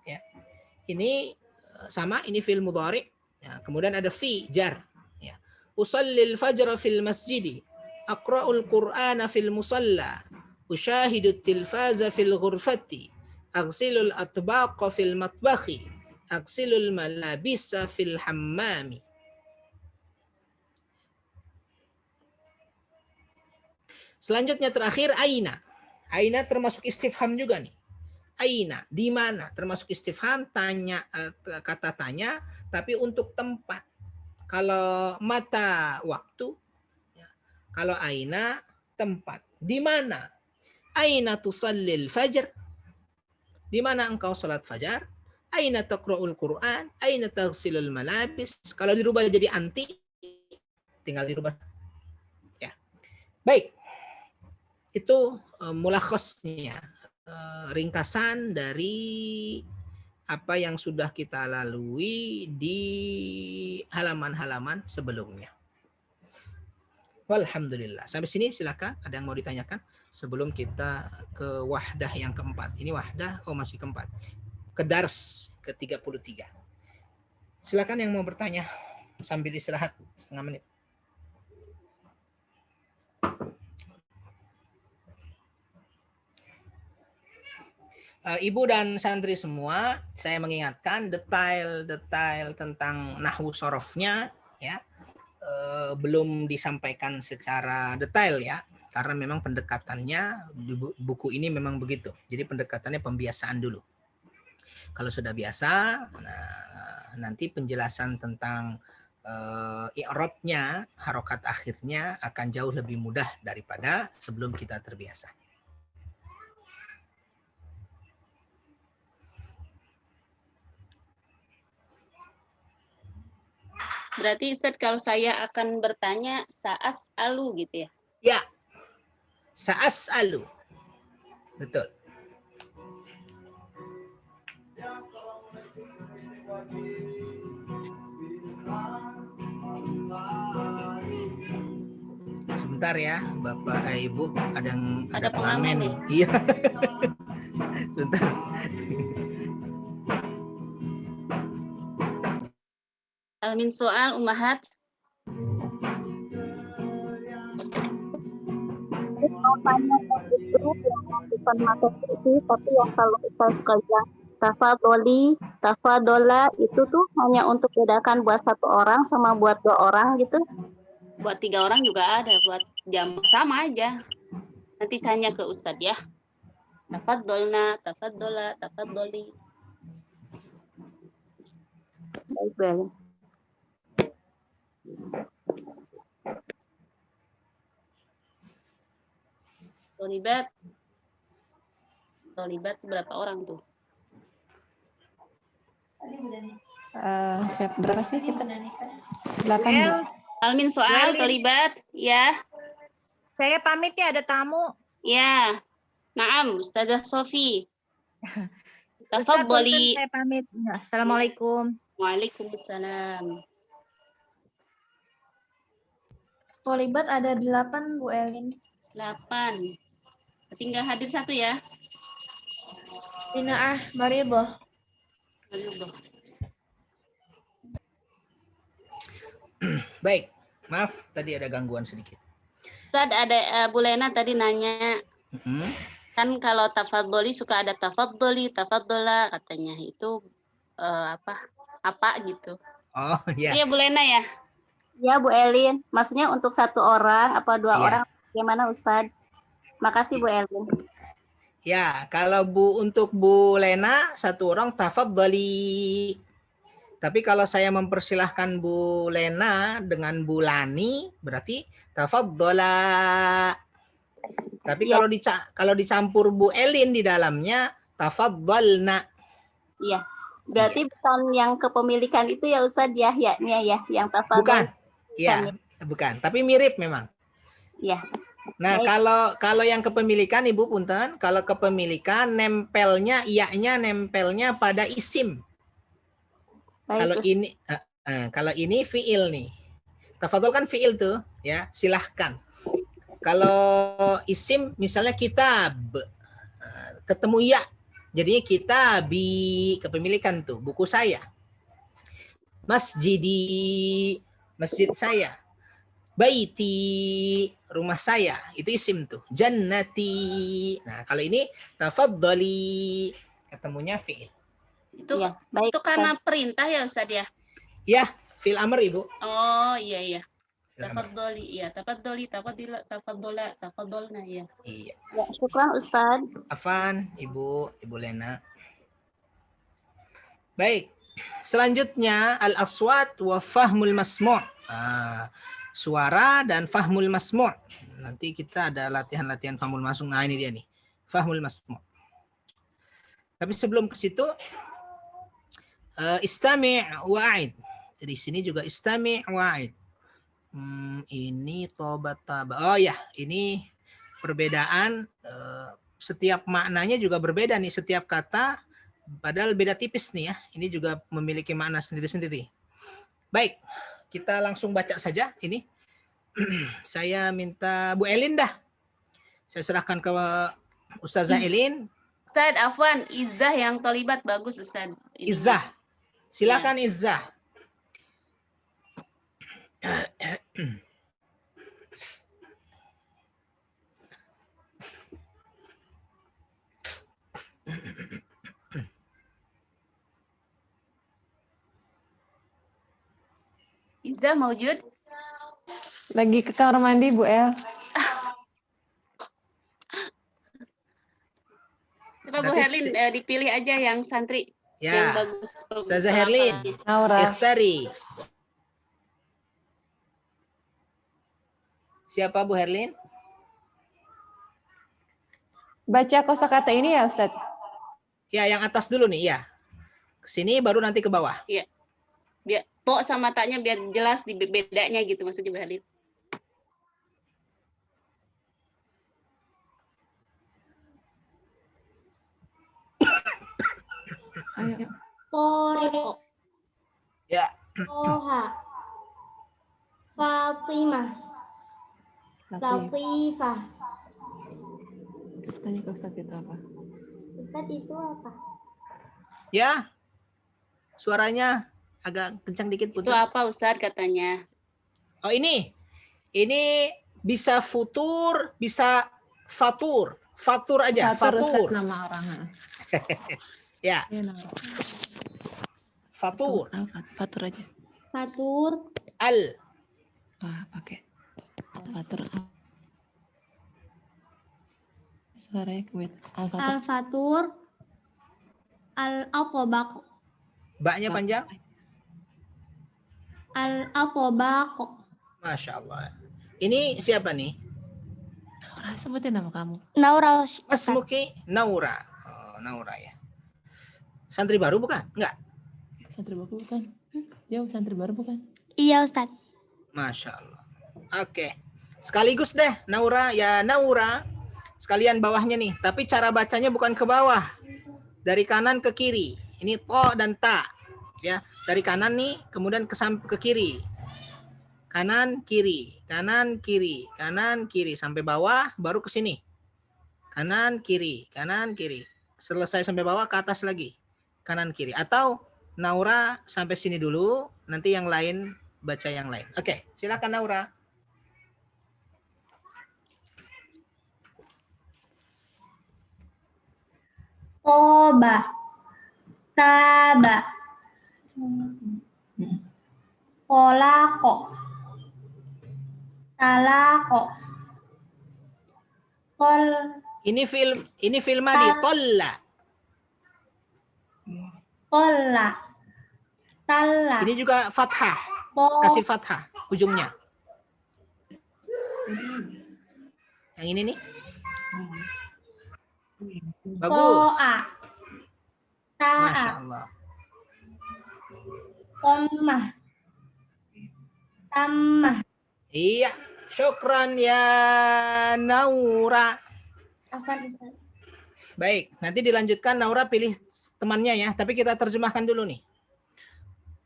Ya. Ini sama, ini fi'il mudhari. Ya, kemudian ada fi jar. Ya. Usalli al-fajr fil masjid. Aqra'ul Qur'ana fil musalla. Ushahidu tilfaza fil ghurfati. Aghsilul atbaqa fil matbakhi. Aghsilul malabisa fil hammami. Selanjutnya terakhir aina. Aina termasuk istifham juga nih. Aina, di mana? Termasuk istifham, tanya, kata tanya, tapi untuk tempat. Kalau mata, waktu. Kalau aina, tempat. Di mana? Aina tusallil fajr? Di mana engkau salat fajar? Aina taqra'ul Qur'an? Aina taghsilul malabis? Kalau dirubah jadi anti, tinggal dirubah. Ya. Baik. Itu mulakhasnya, ringkasan dari apa yang sudah kita lalui di halaman-halaman sebelumnya. Walhamdulillah. Sampai sini silakan, ada yang mau ditanyakan sebelum kita ke wahdah yang keempat. Ini wahdah, masih keempat. Ke dars ke-33. Silakan yang mau bertanya sambil istirahat setengah menit. Ibu dan santri semua, saya mengingatkan detail-detail tentang nahwu sorofnya ya belum disampaikan secara detail ya, karena memang pendekatannya di buku ini memang begitu. Jadi pendekatannya pembiasaan dulu. Kalau sudah biasa, nah, nanti penjelasan tentang i'rabnya, harokat akhirnya akan jauh lebih mudah daripada sebelum kita terbiasa. Berarti Ustaz kalau saya akan bertanya sa'as alu gitu ya? Ya, sa'as alu. Betul. Sebentar ya, Bapak Ibu, ada pengamen nih. Iya. Sebentar. Min soal umahat. Itu bukan materi, tapi yang kalau kita kerja tafadola itu tuh hanya untuk bedakan buat 1 orang sama buat 2 orang gitu. Buat 3 orang juga ada, buat jam sama aja. Nanti tanya ke Ustadz ya. Tafadolna, tafadola, tafadoli. Baik. Tolibat berapa orang tuh? Siap berapa sih kita? 8. Almin soal tolibat ya. Saya pamit ya, ada tamu. Ya. Naam, Ustazah Sofi. Ustaz, Tafadholi. saya pamit. Assalamualaikum. Waalaikumsalam. Tolibat ada 8, Bu Elin. 8. Tinggal hadir 1 ya. Inaah Maribo. Baik, maaf tadi ada gangguan sedikit. Ustaz, ada Bu Lena tadi nanya Kan kalau tafadholi suka ada tafadholi, tafadhola katanya itu apa gitu. Oh ya. Iya Bu Lena ya. Ya Bu Elin, maksudnya untuk satu orang apa dua Iya. orang? Bagaimana Ustadz? Makasih Bu Elin. Ya, kalau untuk Bu Lena satu orang tafadhali. Tapi kalau saya mempersilahkan Bu Lena dengan Bu Lani berarti tafadhola. Tapi Ya. kalau dicampur Bu Elin di dalamnya tafadhalna. Iya. Berarti bukan yang kepemilikan itu ya Ustadz ya, yaknya ya, yang tafadhol. Bukan. Ya, bukan. Tapi mirip memang. Iya. Nah, kalau yang kepemilikan Ibu punten, kalau kepemilikan nempelnya iya-nya nempelnya pada isim. Baik, Kalau ini fiil nih. Tafadhol kan fiil tuh, ya. Silahkan. Kalau isim misalnya kitab, ketemu ya, jadinya kitabi, kepemilikan tuh, buku saya. Masjidi, masjid saya. Baiti, rumah saya, itu isim tuh. Jannati. Nah, kalau ini tafadhali, ketemunya fiil. Itu Ya, baik. itu karena perintah ya Ustaz ya. Ya, fiil amr Ibu. Oh iya iya. Fiil amr. Tafadholi, iya, tafadhola, tafadholna, ya. Iya. Ya, syukran Ustadz. Afan, Ibu Lena. Baik. Selanjutnya al-aswat wa fahmul masmu'. Suara dan fahmul masmu'. Nanti kita ada latihan-latihan fahmul masmu'. Nah, ini dia nih. Fahmul masmu'. Tapi sebelum ke situ istami' wa'id. Jadi sini juga istami' wa'id. Ini tobat taba. Oh ya, ini perbedaan setiap maknanya juga berbeda nih, setiap kata padahal beda tipis nih ya. Ini juga memiliki makna sendiri-sendiri. Baik, kita langsung baca saja ini. Saya minta Bu Elin dah. Saya serahkan ke Ustazah Elin. Ustaz afwan, Izzah yang tolibat bagus Ustaz. Ini. Izzah. Silakan Izzah. Izzah maujud? Lagi ke kamar mandi, Bu El. Coba Bu Herlin dipilih aja yang santri yang Ya, bagus. Ustazah Herlin. Naura. Iftari. Siapa Bu Herlin? Baca kosakata ini ya, Ustadz? Ya, yang atas dulu nih, ya. Kesini baru nanti ke bawah. Iya. Biar to sama taknya biar jelas di bedanya gitu maksudnya Bu Herlin. Ayo. Toriko. Ya. Toha. Fatimah. Latifah. Tanya ke Ustadz itu apa? Ustadz itu apa? Ya. Suaranya agak kencang dikit, Itu Punten. apa Ustaz katanya? Oh, ini. Ini bisa futur, bisa fatur. Fatur aja, fatur. Ustadz, nama orang. Ya, Iya, nama orang. fatur. Fatur aja. Fatur. Al. Wah, pakai. Fatur. Suaranya kuat. Al-Fatur. Al-Fatur. Al-Atobaq. Baknya panjang. Al-Atobaq. Masya Allah. Ini siapa nih? Naura, sebutin nama kamu. Naura. Mas Muki Naura. Oh, Naura ya. Santri baru bukan? Enggak. Santri baru bukan? Jauh santri baru bukan? Iya Ustadz. Masya Allah. Oke. Sekaligus deh Naura. Ya Naura. Sekalian bawahnya nih. Tapi cara bacanya bukan ke bawah. Dari kanan ke kiri. Ini to dan ta. Ya, dari kanan nih, kemudian ke kiri. Kanan, kiri. Kanan, kiri. Kanan, kiri. Sampai bawah, baru ke sini. Kanan, kiri. Kanan, kiri. Selesai sampai bawah, ke atas lagi. Kanan, kiri. Atau Naura sampai sini dulu. Nanti yang lain baca yang lain. Oke, silakan Naura. toba, taba, kolako, talako, kol, Ini film madi, tolla. tolla, talla, Ini juga fathah. to, Kasih fathah ujungnya. Yang ini nih. Bagus. toa, Masya ta'a, Allah. tommah, tammah. Iya. Syukran ya Naura. Apa Ustaz? Baik, nanti dilanjutkan. Naura pilih temannya ya. Tapi kita terjemahkan dulu nih.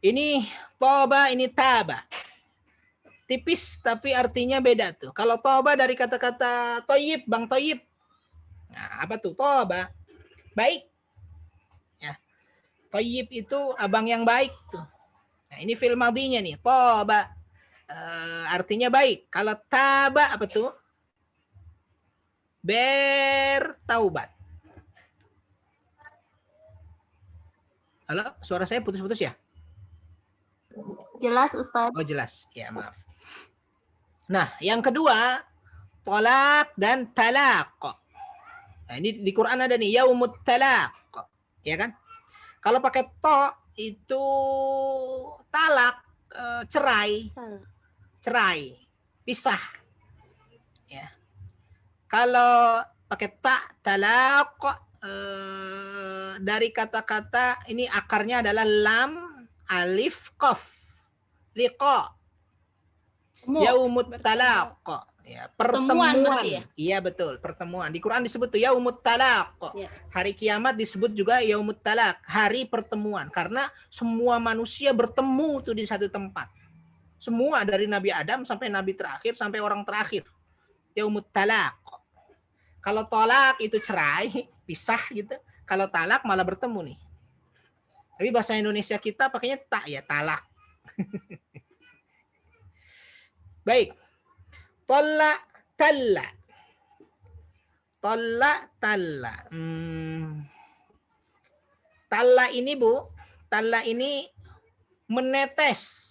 Ini toba, ini taba. Tipis tapi artinya beda tuh. Kalau toba dari kata-kata toyib, Bang Toyib. Nah, apa tuh? Toba. Baik. Ya. Toyib itu abang yang baik tuh. Nah, ini fi'il madinya nih. Toba. Artinya baik. Kalau taba apa tuh? Bertaubat. Halo, suara saya putus-putus ya? Jelas Ustadz. Oh jelas, ya maaf. Nah, yang kedua, tolak dan talaq. Nah, ini di Quran ada nih, yaumut talaq. Ya kan? Kalau pakai to itu talak, cerai. Cerai, pisah. Ya. Kalau pakai tak, talaq, dari kata-kata ini akarnya adalah lam, alif, qaf. Liqa. Yaumut talaq. Ya, Pertemuan pertemuan. berarti ya? Iya betul, pertemuan. Di Quran disebut tuh yaumut talaq. Ya. Hari kiamat disebut juga yaumut talaq, hari pertemuan, karena semua manusia bertemu tuh di satu tempat. Semua dari Nabi Adam sampai Nabi terakhir sampai orang terakhir. Yaumut talaq. Kalau tolak itu cerai, pisah gitu. Kalau talak malah bertemu nih. Tapi bahasa Indonesia kita pakainya tak ya, talak. Baik. Tolla, talla. Tolla, talla. Talla ini Bu, talla ini menetes.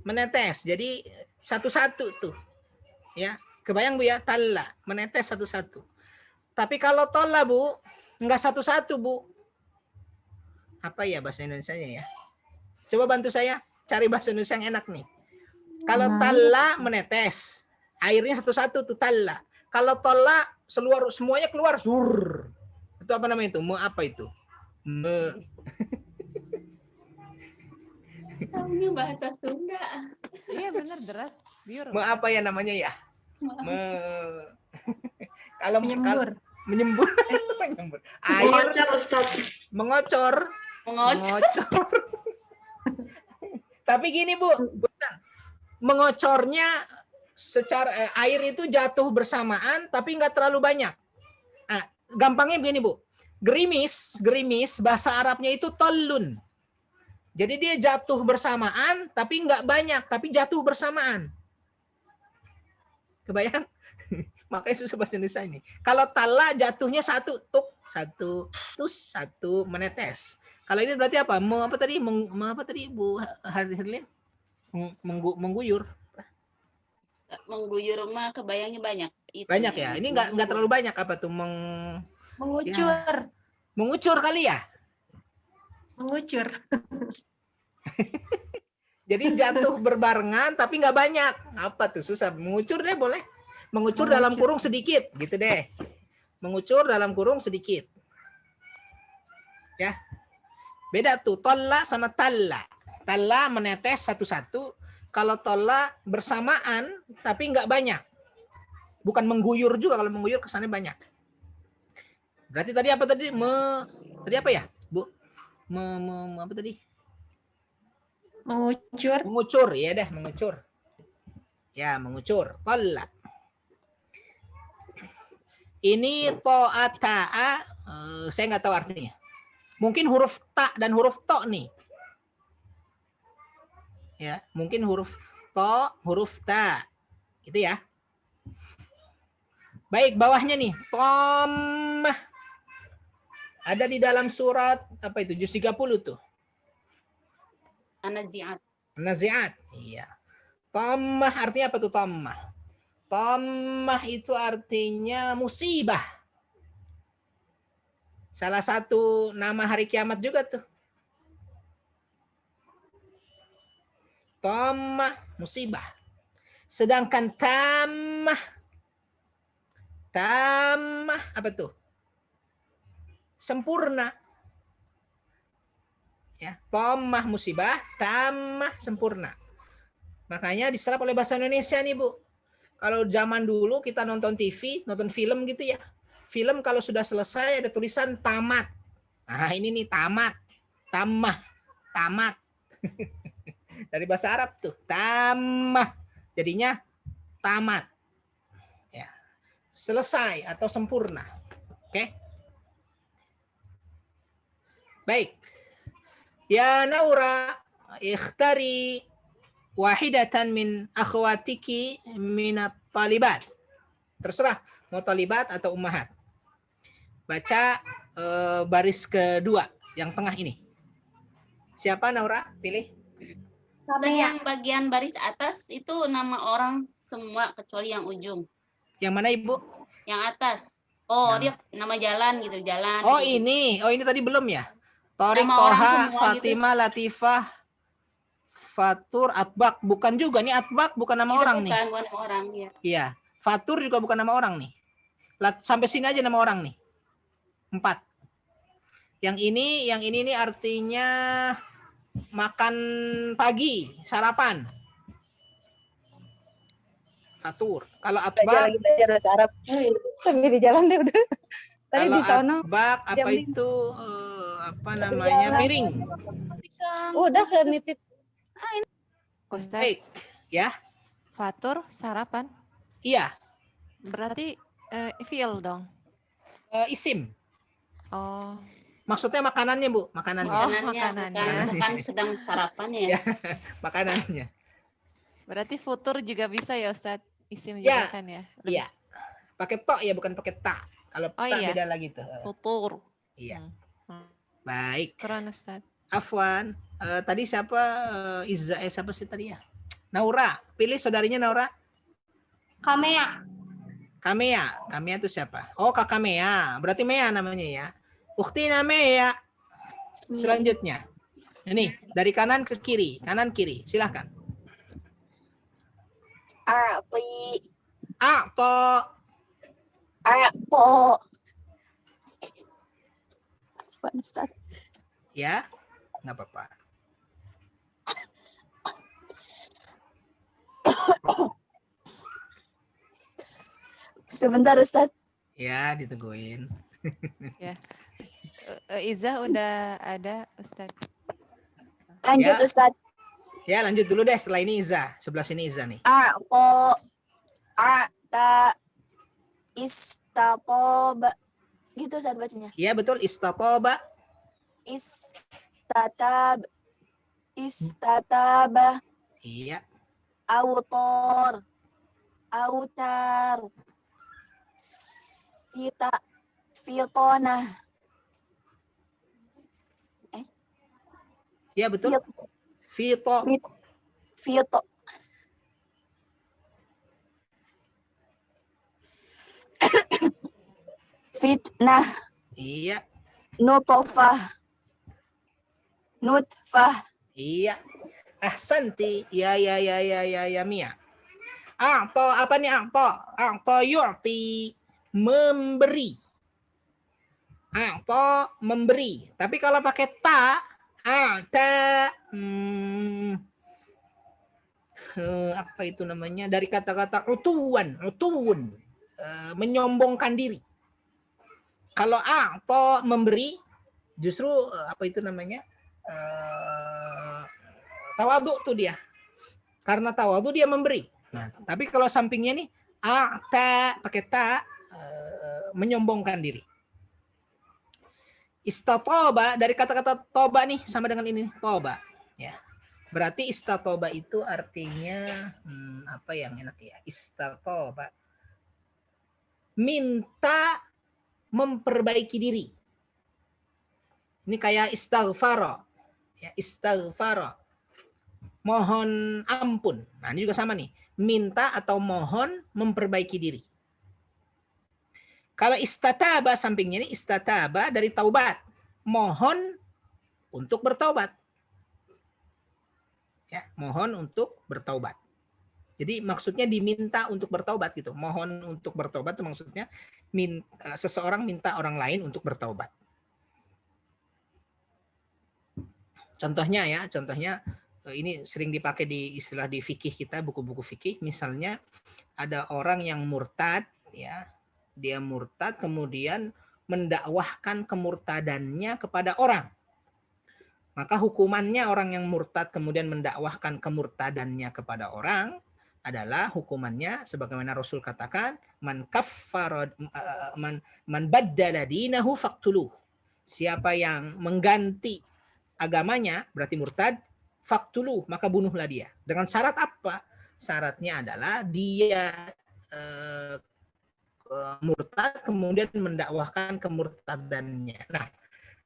Menetes. Jadi satu-satu tuh. Ya, kebayang Bu ya, talla, menetes satu-satu. Tapi kalau tolla Bu, enggak satu-satu Bu. Apa ya bahasa Indonesianya ya? Coba bantu saya cari bahasa Indonesia yang enak nih. Kalau talla menetes, airnya satu-satu tuh talla. Kalau tolla semuanya keluar, zur. Itu apa namanya itu? Me apa itu? Me. Tahunya bahasa Sunda. Iya benar deras. Biur. Me apa ya namanya ya? Me. Kalau Menyembur. menyembur. Menyembur. Air mengocor. Mengocor. Tapi gini Bu, bukan. Mengocornya secara air itu jatuh bersamaan tapi nggak terlalu banyak. Nah, gampangnya begini Bu. Gerimis bahasa Arabnya itu tollun. Jadi dia jatuh bersamaan tapi nggak banyak, tapi jatuh bersamaan. Kebayang? Makanya susah bahasa Indonesia ini. Kalau tala jatuhnya satu tuk, satu tus, satu menetes. Kalau ini berarti apa? Apa tadi? Apa tadi Bu Herlin? Mengguyur. Mengguyur mah kebayangnya banyak. Itu Banyak ya. Ini nggak terlalu banyak apa tuh? Mengucur. Mengucur kali ya? Mengucur. Jadi jatuh berbarengan tapi nggak banyak. Apa tuh? Susah. Mengucur deh boleh. Mengucur dalam kurung sedikit. Gitu deh. Mengucur dalam kurung sedikit. Ya. Beda tuh. Tolla sama talla. Talla menetes satu-satu. Kalau tolla bersamaan tapi nggak banyak. Bukan mengguyur juga. Kalau mengguyur kesannya banyak. Berarti tadi apa tadi? Tadi apa ya, Bu? Apa tadi? Mengucur. Mengucur, ya deh, mengucur. Ya, mengucur. Tolla. Ini to'ata'a, saya nggak tahu artinya. Mungkin huruf ta dan huruf to nih. Ya, mungkin huruf to, huruf ta. Gitu ya. Baik, bawahnya nih. Tommah. Ada di dalam surat apa itu? Juz 30 tuh. An-Nazi'at. Nazi'at. Iya. Tammah artinya apa tuh tammah? Tammah itu artinya musibah. Salah satu nama hari kiamat juga tuh. Tammah musibah. Sedangkan tammah apa tuh? Sempurna. Ya, tammah musibah, tammah sempurna. Makanya diserap oleh bahasa Indonesia nih, Bu. Kalau zaman dulu kita nonton TV, nonton film gitu ya. Film kalau sudah selesai ada tulisan tamat. Nah, ini nih tamat. Tammah. Tamat. Dari bahasa Arab tuh, tammah. Jadinya tamat. Ya. Selesai atau sempurna. Oke? Baik. Ya Naura, ikhtari wahidatan min akhwatiki minat talibat. Terserah mau talibat atau ummahat. Baca baris kedua yang tengah ini. Siapa Naura? Pilih. Ustaz, yang bagian baris atas itu nama orang semua kecuali yang ujung. Yang mana Ibu? Yang atas. Oh, dia nama jalan gitu, jalan. Oh, gitu. ini. Oh, ini tadi belum ya? Torik, Nama orang Toha, semua Fatimah, gitu. Latifah, Fatur, Atbak. Bukan juga. Ini Atbak bukan nama Itu orang nih. bukan nama orang, ya. Iya. Fatur juga bukan nama orang nih. Sampai sini aja nama orang nih. 4. Yang ini nih artinya makan pagi, sarapan. Fatur. Kalau Atbak, lagi belajar bahasa Arab. Sambil di jalan deh udah. Tadi kalau di sono. Atbak apa jam 5. itu apa namanya? Piring. Udah ke nitip. Ustaz, Baik. Ya. fatur sarapan. Iya. Berarti fi'il dong. Isim. Oh, Maksudnya makanannya, Bu. Makanannya. Oh, Makanannya, makanannya. bukan sedang sarapan ya. Makanannya. berarti futur juga bisa ya Ustaz? Isim Ya, juga kan ya? Iya. Pakai to ya, bukan pakai ta. Kalau Oh, ta iya. beda lagi tuh. Futur. Iya. Hmm. Baik. Keren Ustaz. Afwan. Tadi siapa? Izza, siapa sih tadi ya? Naura. Pilih saudarinya Naura. Kamea. Kamea. Kamea itu siapa? Oh, Kakak Mea. Berarti Mea namanya ya. Uktina Mea. Selanjutnya. Ini dari kanan ke kiri. Kanan kiri. Silahkan. A'ti. A'to. A'to. Ya. Nggak apa-apa. Sebentar Ustaz. Ya, ditungguin. Izzah udah ada Ustaz. Lanjut Ya. Ustaz. Ya, lanjut dulu deh. Setelah ini Iza. Sebelah sini Iza nih. A'to. A'ta. Istatoba. Gitu Ustaz bacanya. Ya, betul. Istatoba. Istatab. Istataba. Iya. Autor. Autar. Fitona. Ya, betul. Fito. Fito. Fitnah. Iya. Nutfah. Nutfah. Iya. Ahsanti. Ya Mia. A'to apa nih a'to? A'to yu'ti. Memberi. A'to memberi. Tapi kalau pakai ta, a'ta apa itu namanya? Dari kata-kata utuwan, menyombongkan diri. Kalau a'to memberi, justru apa itu namanya? Tawadhu tuh dia. Karena tawadhu dia memberi. Nah, tapi kalau sampingnya nih a'ta pakai ta menyombongkan diri. Istatoba dari kata-kata toba nih sama dengan ini toba ya. Berarti istatoba itu artinya apa yang enak ya? Istatoba minta memperbaiki diri. Ini kayak istighfar. Ya, istighfar. Mohon ampun. Nah, ini juga sama nih. Minta atau mohon memperbaiki diri. Kalau istataba sampingnya ini istataba dari taubat. Mohon untuk bertaubat. Ya, mohon untuk bertaubat. Jadi maksudnya diminta untuk bertaubat gitu. Mohon untuk bertaubat itu maksudnya seseorang minta orang lain untuk bertaubat. Contohnya ini sering dipakai di istilah di fikih kita, buku-buku fikih. Misalnya ada orang yang murtad, ya, dia murtad kemudian mendakwahkan kemurtadannya kepada orang. Maka hukumannya orang yang murtad kemudian mendakwahkan kemurtadannya kepada orang adalah hukumannya sebagaimana Rasul katakan, man kaffara man baddala dinahu faqtuluh. Siapa yang mengganti agamanya berarti murtad, faqtuluh, maka bunuhlah dia. Dengan syarat apa? Syaratnya adalah dia murtad kemudian mendakwahkan kemurtadannya. Nah,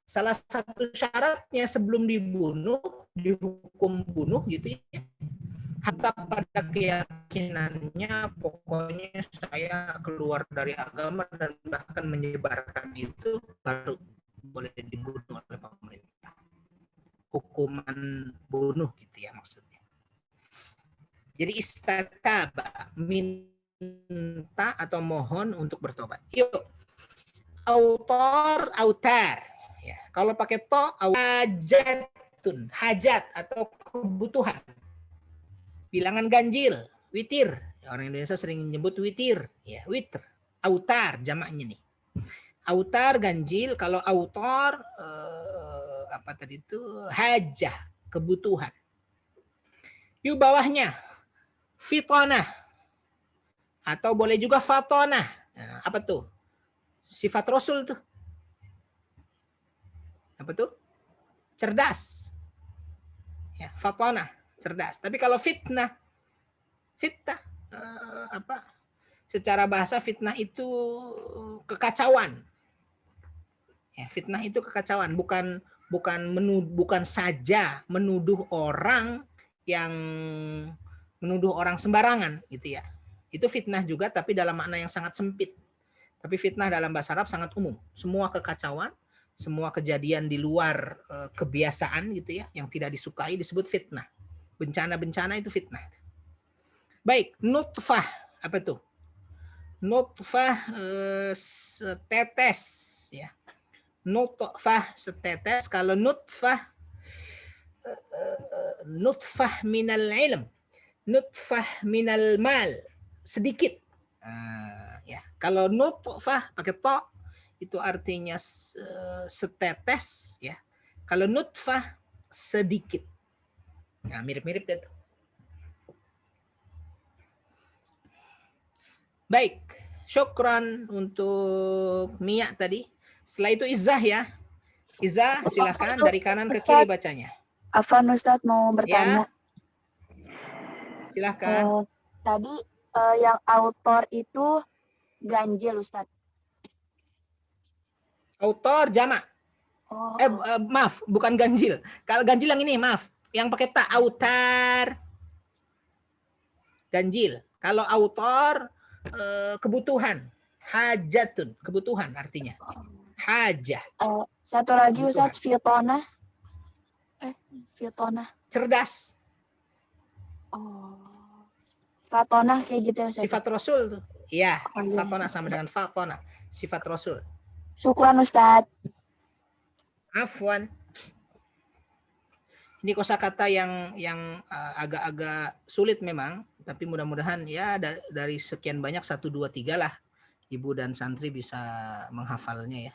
salah satu syaratnya sebelum dihukum bunuh gitu ya, hatta pada keyakinannya pokoknya saya keluar dari agama dan bahkan menyebarkan itu, baru boleh dibunuh oleh pemerintah. Hukuman bunuh gitu ya maksudnya. Jadi istataba, minta atau mohon untuk bertobat. Yuk. Autar. Ya, kalau pakai to, hajatun, hajat atau kebutuhan. Bilangan ganjil, witir. Orang Indonesia sering menyebut witir, ya, witr. Autar jamaknya nih. Autar ganjil, kalau autor apa tadi itu? Hajah, kebutuhan. Yuk bawahnya fitonah atau boleh juga fatonah. Nah, apa tuh? Sifat Rasul tuh. Apa tuh? Cerdas. Ya, fatonah, cerdas. Tapi kalau fitnah apa? Secara bahasa fitnah itu kekacauan. Ya, fitnah itu kekacauan, bukan saja menuduh orang yang menuduh orang sembarangan gitu ya. Itu fitnah juga tapi dalam makna yang sangat sempit. Tapi fitnah dalam bahasa Arab sangat umum. Semua kekacauan, semua kejadian di luar kebiasaan gitu ya, yang tidak disukai disebut fitnah. Bencana-bencana itu fitnah. Baik, nutfah apa tuh? Nutfah setetes ya. Nutfah setetes. Kalau nutfah minal ilm, nutfah minal mal, sedikit. Ya, kalau nutfah pakai to itu artinya setetes ya. Kalau nutfah sedikit. Nah, mirip-mirip deh tuh. Baik, syukran untuk Mia tadi. Setelah itu Izzah ya. Izzah silakan dari kanan ke kiri bacanya. Afwan Ustadz mau bertanya. Ya. Silakan. Tadi yang autor itu ganjil Ustadz. Autor jamak. Oh. Maaf, bukan ganjil. Kalau ganjil yang ini, maaf. Yang pakai ta, autar. Ganjil. Kalau autor kebutuhan. Hajatun, kebutuhan artinya. Hajah. Satu lagi Ustadz, fitonah. Fitonah. Cerdas. Fatonah kayak gitu ya Ustadz. Sifat Rasul tuh. Iya, iya, fatonah sama dengan fatonah. Sifat Rasul. Syukran Ustadz. Afwan. Ini kosakata yang agak-agak sulit memang, tapi mudah-mudahan ya dari sekian banyak 1, 2, 3 lah ibu dan santri bisa menghafalnya ya.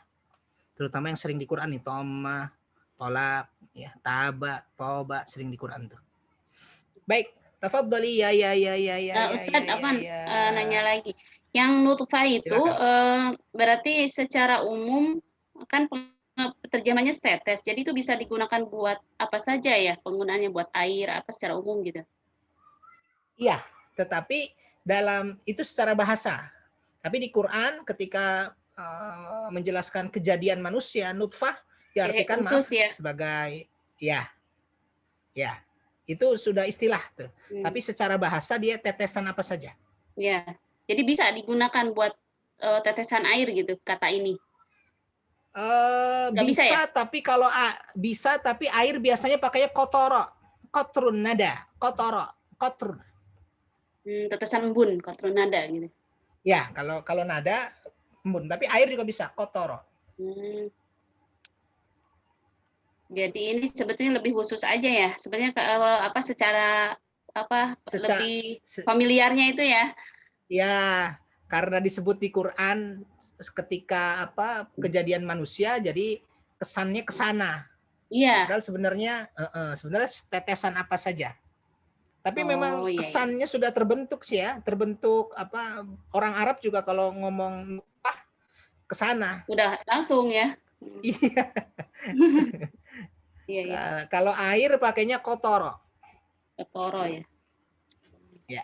Terutama yang sering di Quran nih, toma, tolak, ya, taba, toba, sering di Quran tuh. Baik, tafadhali ya. Ustadz, nanya lagi. Yang nutfah itu berarti secara umum kan terjemahnya tetes. Jadi itu bisa digunakan buat apa saja ya? Penggunaannya buat air apa secara umum gitu. Iya, tetapi dalam itu secara bahasa. Tapi di Quran ketika menjelaskan kejadian manusia, nutfah diartikan khusus maaf ya. sebagai ya. Itu sudah istilah tuh. Tapi secara bahasa dia tetesan apa saja. Ya. Jadi bisa digunakan buat tetesan air gitu kata ini. Nggak bisa ya? Tapi kalau bisa tapi air biasanya pakainya kotoro. Kotrun nada, kotoro, kotrun. Tetesan embun, kotrun nada gitu. Ya, kalau nada embun, tapi air juga bisa kotoro. Jadi ini sebetulnya lebih khusus aja ya. Sebenarnya secara lebih familiarnya itu ya. Ya, karena disebut di Quran ketika kejadian manusia, jadi kesannya ke sana. Iya. Padahal sebenarnya tetesan apa saja. Tapi memang kesannya sudah terbentuk sih ya, terbentuk orang Arab juga kalau ngomong ke sana. Udah langsung ya. Iya. Iya. Kalau air pakainya kotoro. Kotoro ya. Ya.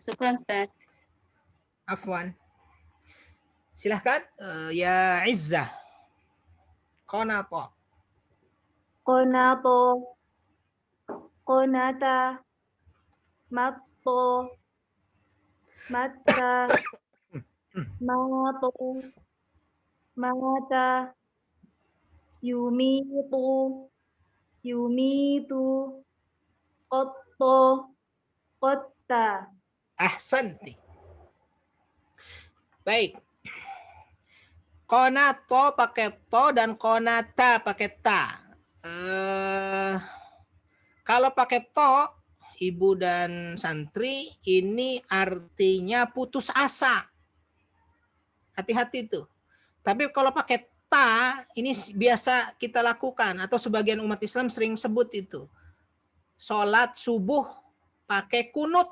Syukran, Ustaz. Afwan. Silahkan ya Izzah. Konato. Konato. Konata. Matto. Matta. Mato. Mata. Yumitu. Yumitu. Kotto. Kotta. Ahsanti. Baik. Konato pakai to dan konata pakai ta. Kalau pakai to, ibu dan santri, ini artinya putus asa. Hati-hati tuh. Tapi kalau pakai ta, ini biasa kita lakukan atau sebagian umat Islam sering sebut itu. Sholat subuh pakai kunut.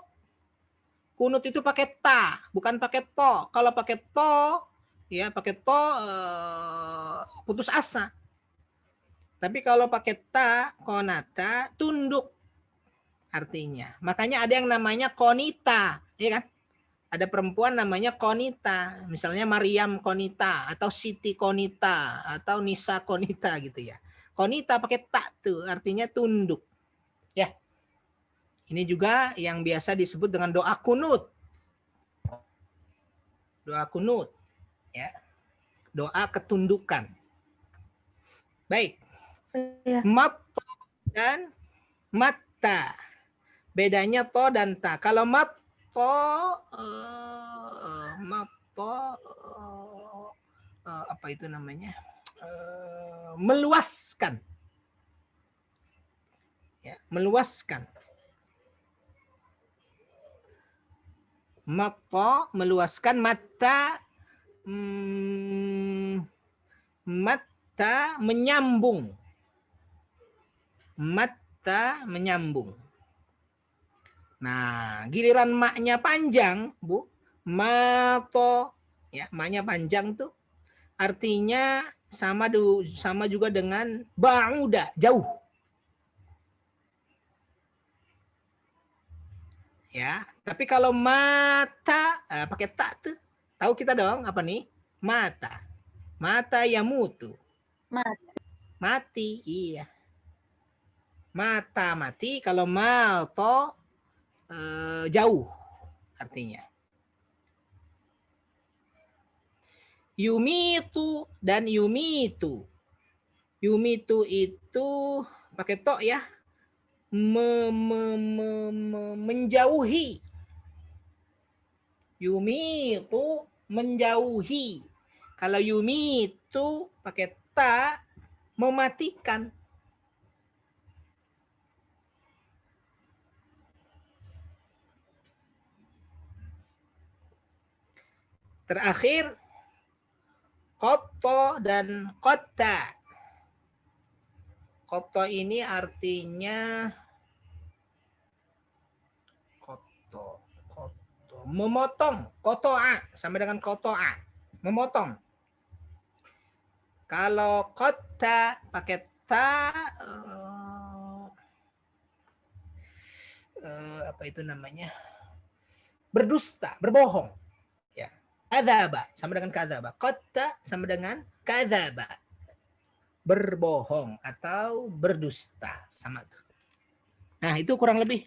Kunut itu pakai ta, bukan pakai to. Kalau pakai to, ya pakai to putus asa. Tapi kalau pakai ta, konata, tunduk artinya. Makanya ada yang namanya konita, ya kan? Ada perempuan namanya konita, misalnya Maryam konita atau Siti konita atau Nisa konita gitu ya. Konita pakai ta tuh, artinya tunduk. Ya. Ini juga yang biasa disebut dengan doa kunut. Doa kunut, ya. Doa ketundukan. Baik. Matto dan matta. Bedanya to dan ta. Kalau matto, apa itu namanya? Meluaskan. Ya, meluaskan. Matto meluaskan, mata mata menyambung. Mata menyambung. Nah, giliran maknya panjang, Bu. Mato, ya, maknya panjang tuh artinya sama juga dengan ba'uda, jauh. Ya, tapi kalau mata pakai tak tuh, tahu kita dong apa nih? Mata. Mata yamutu. Mati, iya. Mata mati, kalau malto jauh artinya. Yumitu dan yumitu. Yumitu itu pakai to ya. Menjauhi. Yumitu menjauhi. Kalau yumitu pakai ta, mematikan. Terakhir, koto dan kota. Koto ini artinya memotong. Kotoa sama dengan kotoa, memotong. Kalau kota pakai ta, apa itu namanya? Berdusta, berbohong. Kadzaba sama dengan kadzaba. Qatta sama dengan kadzaba. berbohong atau berdusta, sama tuh. Nah, itu kurang lebih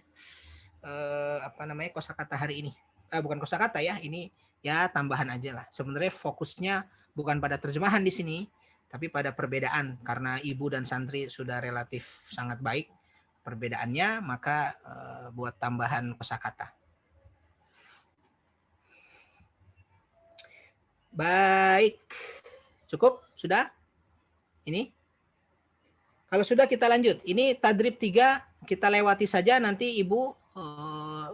kosakata hari ini. Bukan kosakata ya, ini ya tambahan aja lah. Sebenarnya fokusnya bukan pada terjemahan di sini, tapi pada perbedaan. Karena ibu dan santri sudah relatif sangat baik perbedaannya, maka buat tambahan kosakata. Baik, cukup? Sudah? Ini? Kalau sudah kita lanjut. Ini tadrib 3 kita lewati saja, nanti ibu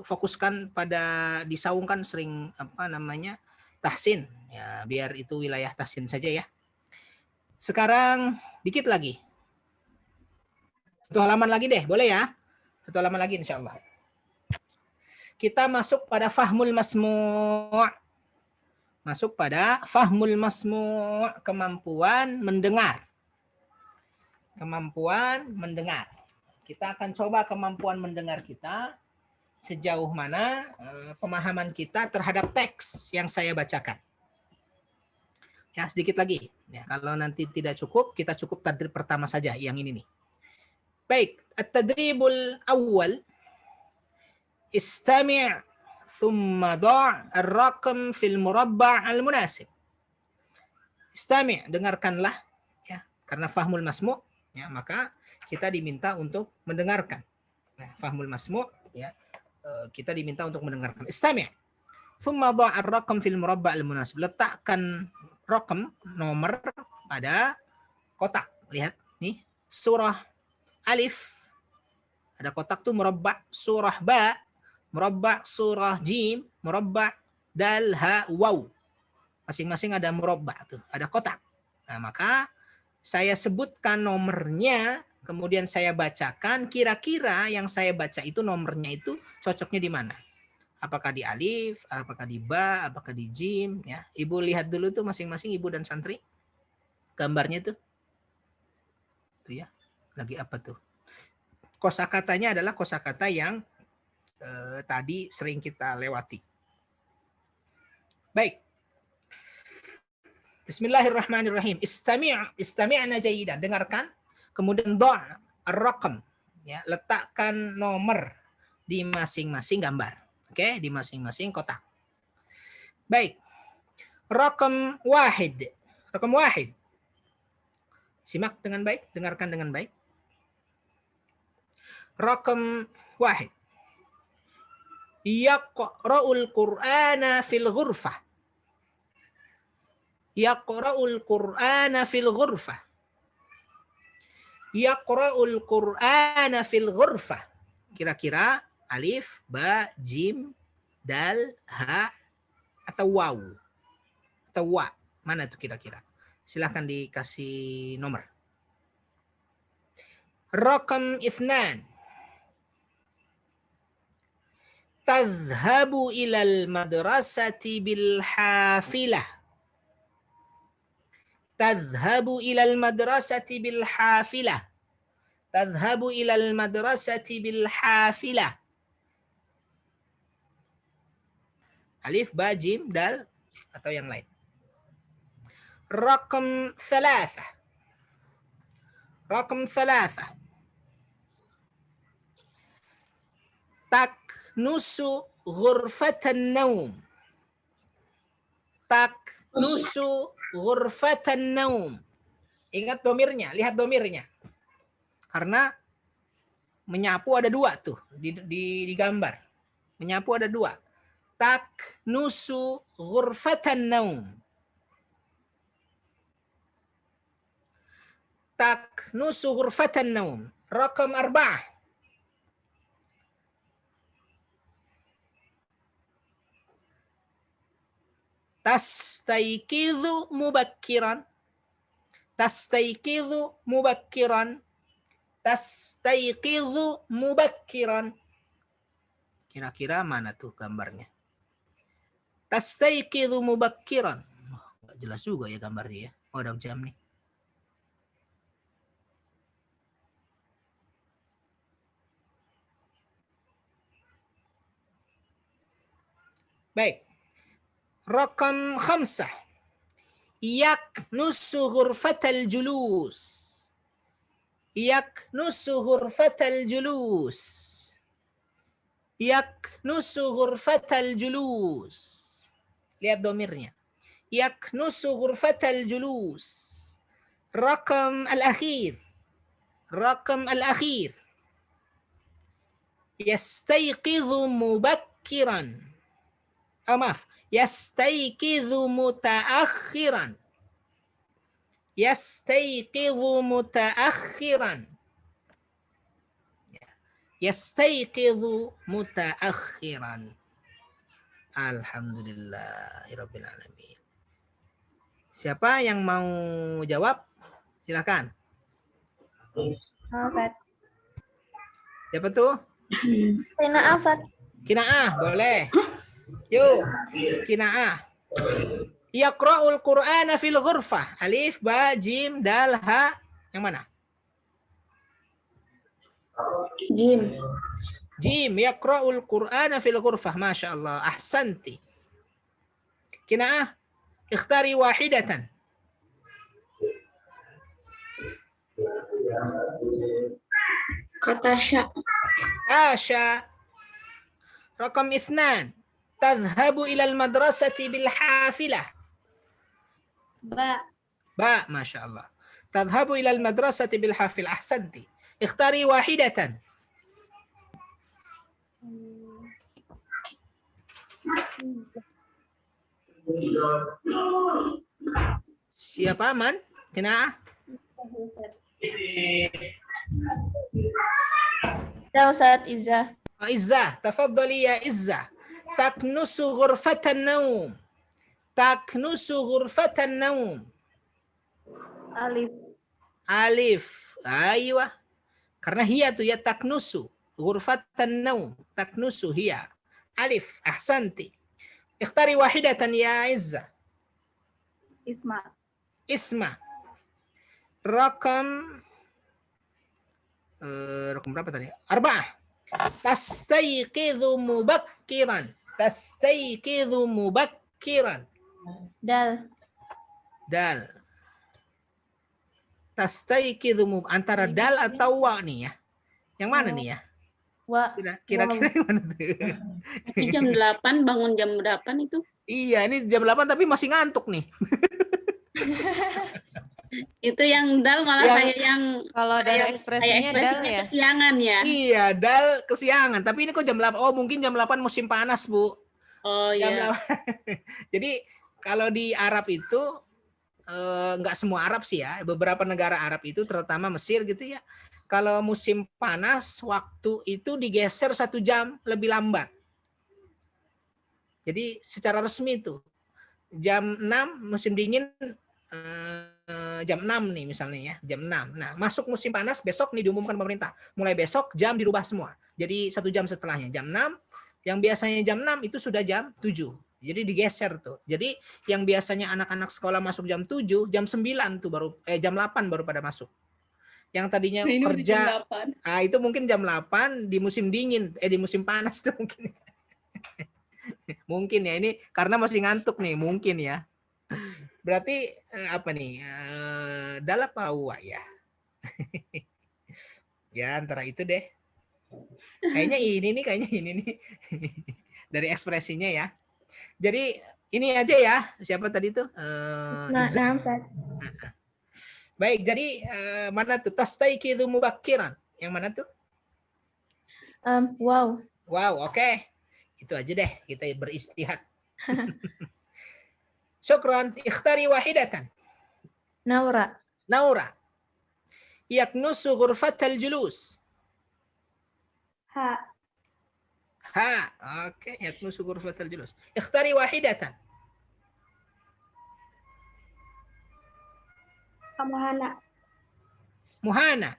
fokuskan pada disaungkan sering tahsin. Ya, biar itu wilayah tahsin saja ya. Sekarang dikit lagi. 1 halaman lagi deh, boleh ya? 1 halaman lagi insya Allah. Kita masuk pada fahmul masmu'. Masuk pada fahmul masmu', kemampuan mendengar. Kemampuan mendengar. Kita akan coba kemampuan mendengar kita sejauh mana pemahaman kita terhadap teks yang saya bacakan. Ya, sedikit lagi. Ya, kalau nanti tidak cukup, kita cukup tadrib pertama saja yang ini nih. Baik, at-tadribul awal. Istami' thumma da' ar-raqam fil murabba' al-munasib. Istami', dengarkanlah ya, karena fahmul masmu' ya, maka kita diminta untuk mendengarkan. Nah, fahmul masmu' ya, kita diminta untuk mendengarkan. Istami'. Thumma da' ar-raqam fil murabba' al-munasib. Letakkan raqam, nomor pada kotak. Lihat nih, surah alif ada kotak tuh murabba', surah ba murabba', surah jim murabba', dal, ha, waw. Masing-masing ada murabba' tuh, ada kotak. Nah, maka saya sebutkan nomornya, kemudian saya bacakan, kira-kira yang saya baca itu nomornya itu cocoknya di mana? Apakah di alif, apakah di ba, apakah di jim ya. Ibu lihat dulu tuh masing-masing ibu dan santri. Gambarnya tuh. Tuh ya. Lagi apa tuh? Kosakatanya adalah kosakata yang tadi sering kita lewati. Baik. Bismillahirrahmanirrahim. Istami'na jayidan. Dengarkan. Kemudian da' ar-raqam. Ya, letakkan nomor di masing-masing gambar. Oke, di masing-masing kotak. Baik. Raqam wahid. Raqam wahid. Simak dengan baik, dengarkan dengan baik. Raqam wahid. Yaqra'ul Qur'ana fil ghurfah. Yaqra'ul Qur'ana fil ghurfah. Yaqra'ul Qur'ana fil ghurfah. Kira-kira alif, ba, jim, dal, ha, atau waw. Atau wa. Mana itu kira-kira? Silahkan dikasih nomor. Raqam 2. Tadhhabu ilal madrasati bil hafilah. Tadhhabu ilal madrasati bil hafilah. Tadhhabu ilal madrasati bil hafilah. Alif, ba, jim, dal, atau yang lain. Raqam 3. Raqam 3. Taknusu ghurfatan naum. Taknusu ghurfatan naum. Ingat domirnya, lihat domirnya. Karena menyapu ada 2 tuh di gambar. Menyapu ada 2. Taknusu ghurfatan naum. Taknusu ghurfatan naum. Raqam 4. Tastayqidhu mubakkiran. Tastayqidhu mubakkiran. Tastayqidhu mubakkiran. Kira-kira mana tuh gambarnya? Tastayqidhu mubakkiran. Nggak jelas juga ya gambarnya ya. Oh, ada jam nih. Baik. Raqam 5. Yaknusu ghurfatal julus. Yaknusu ghurfatal julus. Yaknusu ghurfatal julus. Lihat domirnya. Yaknusu ghurfatal julus. Rakam al-akhir. Rakam al-akhir. Yastayqidhu mubakkiran. Maaf. Yastayqidhu mutaakhiran. Yastayqidhu mutaakhiran. Yastayqidhu mutaakhiran. Alhamdulillahirabbil alamin. Siapa yang mau jawab? Silakan. Ustaz. Siapa tuh? Qinaah, Ustaz. Qinaah, boleh. Yuk, qinaah. Yaqra'ul Qur'ana fil ghurfah. Alif, ba, jim, dal, ha. Yang mana? Jim. Jim, yaqra'ul Qur'ana fil ghurfah. Masya Allah. Ahsanti. Qinaah. Ikhtari wahidatan. Kata sya. Asha. Rakam 2. Tadhhabu ilal madrasati bil hafilah. Ba. Ba, Masya Allah. Tadhhabu ilal madrasati bil hafilah. Ahsanti. Ikhtari wahidatan. Siapa man? Qinaah? Ya Ustaz, Izzah. Izzah, tafadhali ya Izzah. Taknusu ghurfatan naum. Taknusu ghurfatan naum. Alif. Alif. Aywa. Karena hiya tuh ya taknusu. Ghurfatan naum. Taknusu hiya. Alif. Ahsanti. Ikhtari wahidatan ya Izzah. Isma. Isma. Rakam berapa tadi? 4. Tastayqidhu mubakkiran. Tastayqidhu mubakkiran. Dal. Dal. Tastayqidhu antara dal atau wa nih ya. Yang mana nih ya? Wa. Kira-kira yang mana tuh? Tapi jam 8 bangun jam berapa itu? Iya, ini jam 8 tapi masih ngantuk nih. Itu yang dal malah kayak yang Kalau dari ekspresinya dal ya. kesiangan ya. Iya, dal kesiangan. Tapi ini kok jam 8? Oh, mungkin jam 8 musim panas, Bu. Oh Jam iya. 8. Jadi kalau di Arab itu nggak semua Arab sih ya. Beberapa negara Arab itu, terutama Mesir gitu ya. Kalau musim panas, waktu itu digeser 1 jam lebih lambat. Jadi secara resmi itu jam 6 musim dingin, jam 6 nih misalnya ya, jam 6. Nah, masuk musim panas besok nih diumumkan pemerintah. Mulai besok jam dirubah semua. Jadi 1 jam setelahnya jam 6, yang biasanya jam 6 itu sudah jam 7. Jadi digeser tuh. Jadi yang biasanya anak-anak sekolah masuk jam 7, jam 9 tuh baru jam 8 baru pada masuk. Yang tadinya Ini udah kerja, jam 8. itu mungkin jam 8 di musim dingin, di musim panas tuh mungkin. Mungkin ya, ini karena masih ngantuk nih, mungkin ya. Berarti apa nih? Dal apa wa ya? Ya antara itu deh. Kayaknya ini nih. Dari ekspresinya ya. Jadi ini aja ya. Siapa tadi tuh? Baik, jadi mana tuh? Tastayqidhu mubakkiran. Yang mana tuh? Wow. Wow, oke. Itu aja deh, kita beristihad. Syukran. Ikhtari wahidatan. Naura. Naura. Yaknusu ghurfatal julus. Ha. Ha. Oke, yaknusu ghurfatal julus. Ikhtari wahidatan. Muhana. Muhana.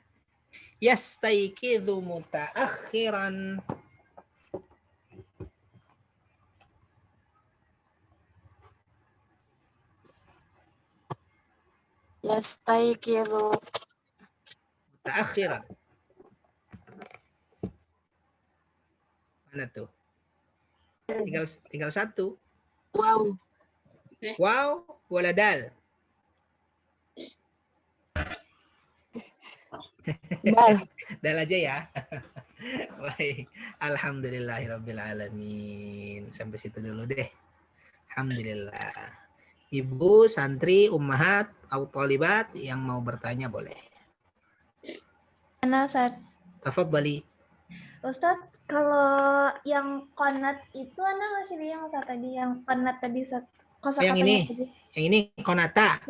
Yastayqidhu mutaakhiran. Yastayqidhu Mutaakhiran. Mana tuh? Tinggal 1. wow. Wow, wala dal. Dal. Dal aja ya. Baik. Alhamdulillahirrabbilalamin. Sampai situ dulu deh. Alhamdulillah. Ibu, santri, ummahat, atau tholibat yang mau bertanya boleh. Mana Ustaz? Tafadhali. Ustaz, kalau yang konat itu Ana masih yang Ustaz tadi, yang konat tadi Ustaz. Yang ini, yang ini konata.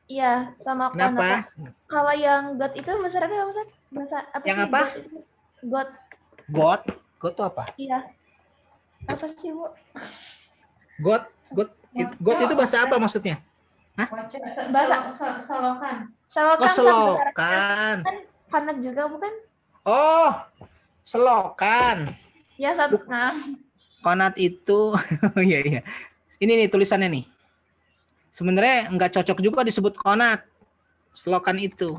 Iya, sama Kenapa? konata. Kalau yang got itu bahasa apa Ustaz? Bahasa apa Yang sih apa? got itu? Got. Got? Got itu apa? Iya. Apa sih, Bu? Got? Got itu bahasa apa maksudnya? Bahasa solokan. Solokan. Oh, selokan. Kan konat juga bukan? Oh, selokan. Ya, satu. Nah. Konat itu, iya iya. Ini nih tulisannya nih. Sebenarnya nggak cocok juga disebut konat. Selokan itu.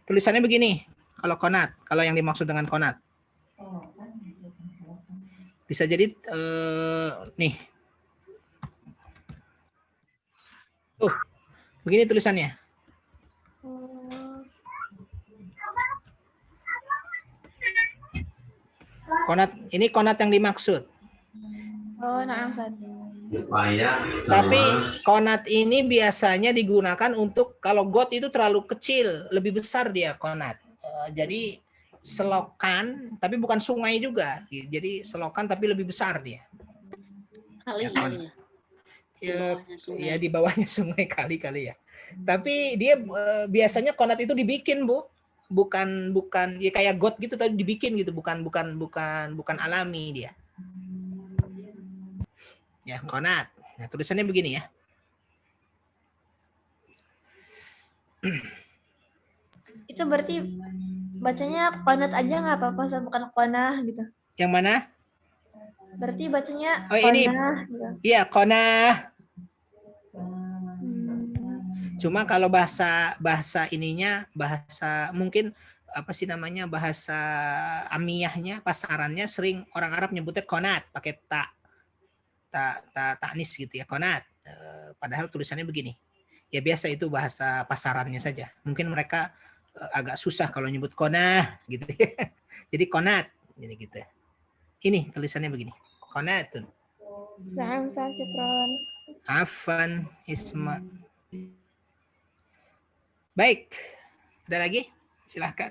Tulisannya begini. Kalau konat, kalau yang dimaksud dengan konat. Bisa jadi nih. Begini tulisannya. Konat, ini konat yang dimaksud. Oh, nah, Ustaz. Tapi konat ini biasanya digunakan untuk kalau got itu terlalu kecil, lebih besar dia konat. Jadi selokan, tapi bukan sungai juga. Jadi selokan tapi lebih besar dia. Kali Ya, di bawahnya sungai kali ya. Tapi dia biasanya konat itu dibikin, Bu. Bukan ya kayak got gitu tadi dibikin gitu, bukan alami dia. Ya, konat. Nah, tulisannya begini ya. Itu berarti bacanya konat aja nggak apa-apa, Ustaz, bukan konah gitu. Yang mana? Berarti bacanya Oh, ini. konah gitu. Iya, konah. Cuma kalau bahasa ininya, bahasa mungkin apa sih namanya, bahasa amiyahnya, pasarannya sering orang Arab nyebutnya konat pakai taknis gitu ya, konat. Padahal tulisannya begini. Ya biasa itu bahasa pasarannya saja. Mungkin mereka agak susah kalau nyebut konah gitu. Jadi konat, jadi gitu. Ini tulisannya begini. Konatun. Na'am, Ustaz, syukran. Afan isma. Baik. Ada lagi? Silahkan.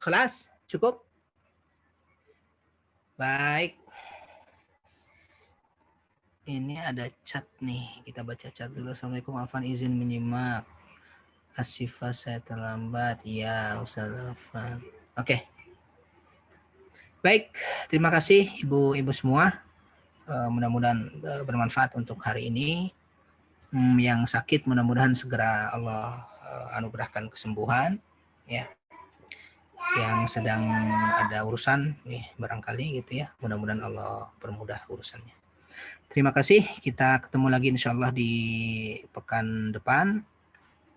Kelas? Cukup? Baik. Ini ada chat nih. Kita baca chat dulu. Assalamualaikum, Afan izin menyimak. Asifah saya terlambat. Ya, Ustaz Afan. Oke. Baik, terima kasih ibu-ibu semua. Mudah-mudahan bermanfaat untuk hari ini. Yang sakit mudah-mudahan segera Allah anugerahkan kesembuhan. Ya. Yang sedang ada urusan, barangkali gitu ya. Mudah-mudahan Allah permudah urusannya. Terima kasih. Kita ketemu lagi insya Allah di pekan depan.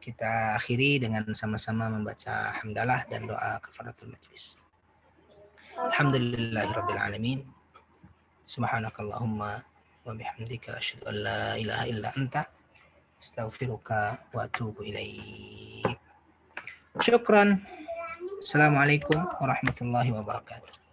Kita akhiri dengan sama-sama membaca hamdalah dan doa kafaratul majlis. Alhamdulillahirrabbilalamin. Subhanakallahumma wa bihamdika asyhadu an la ilaha illa anta astaghfiruka wa atubu ilaik. Syukran. Assalamualaikum warahmatullahi wabarakatuh.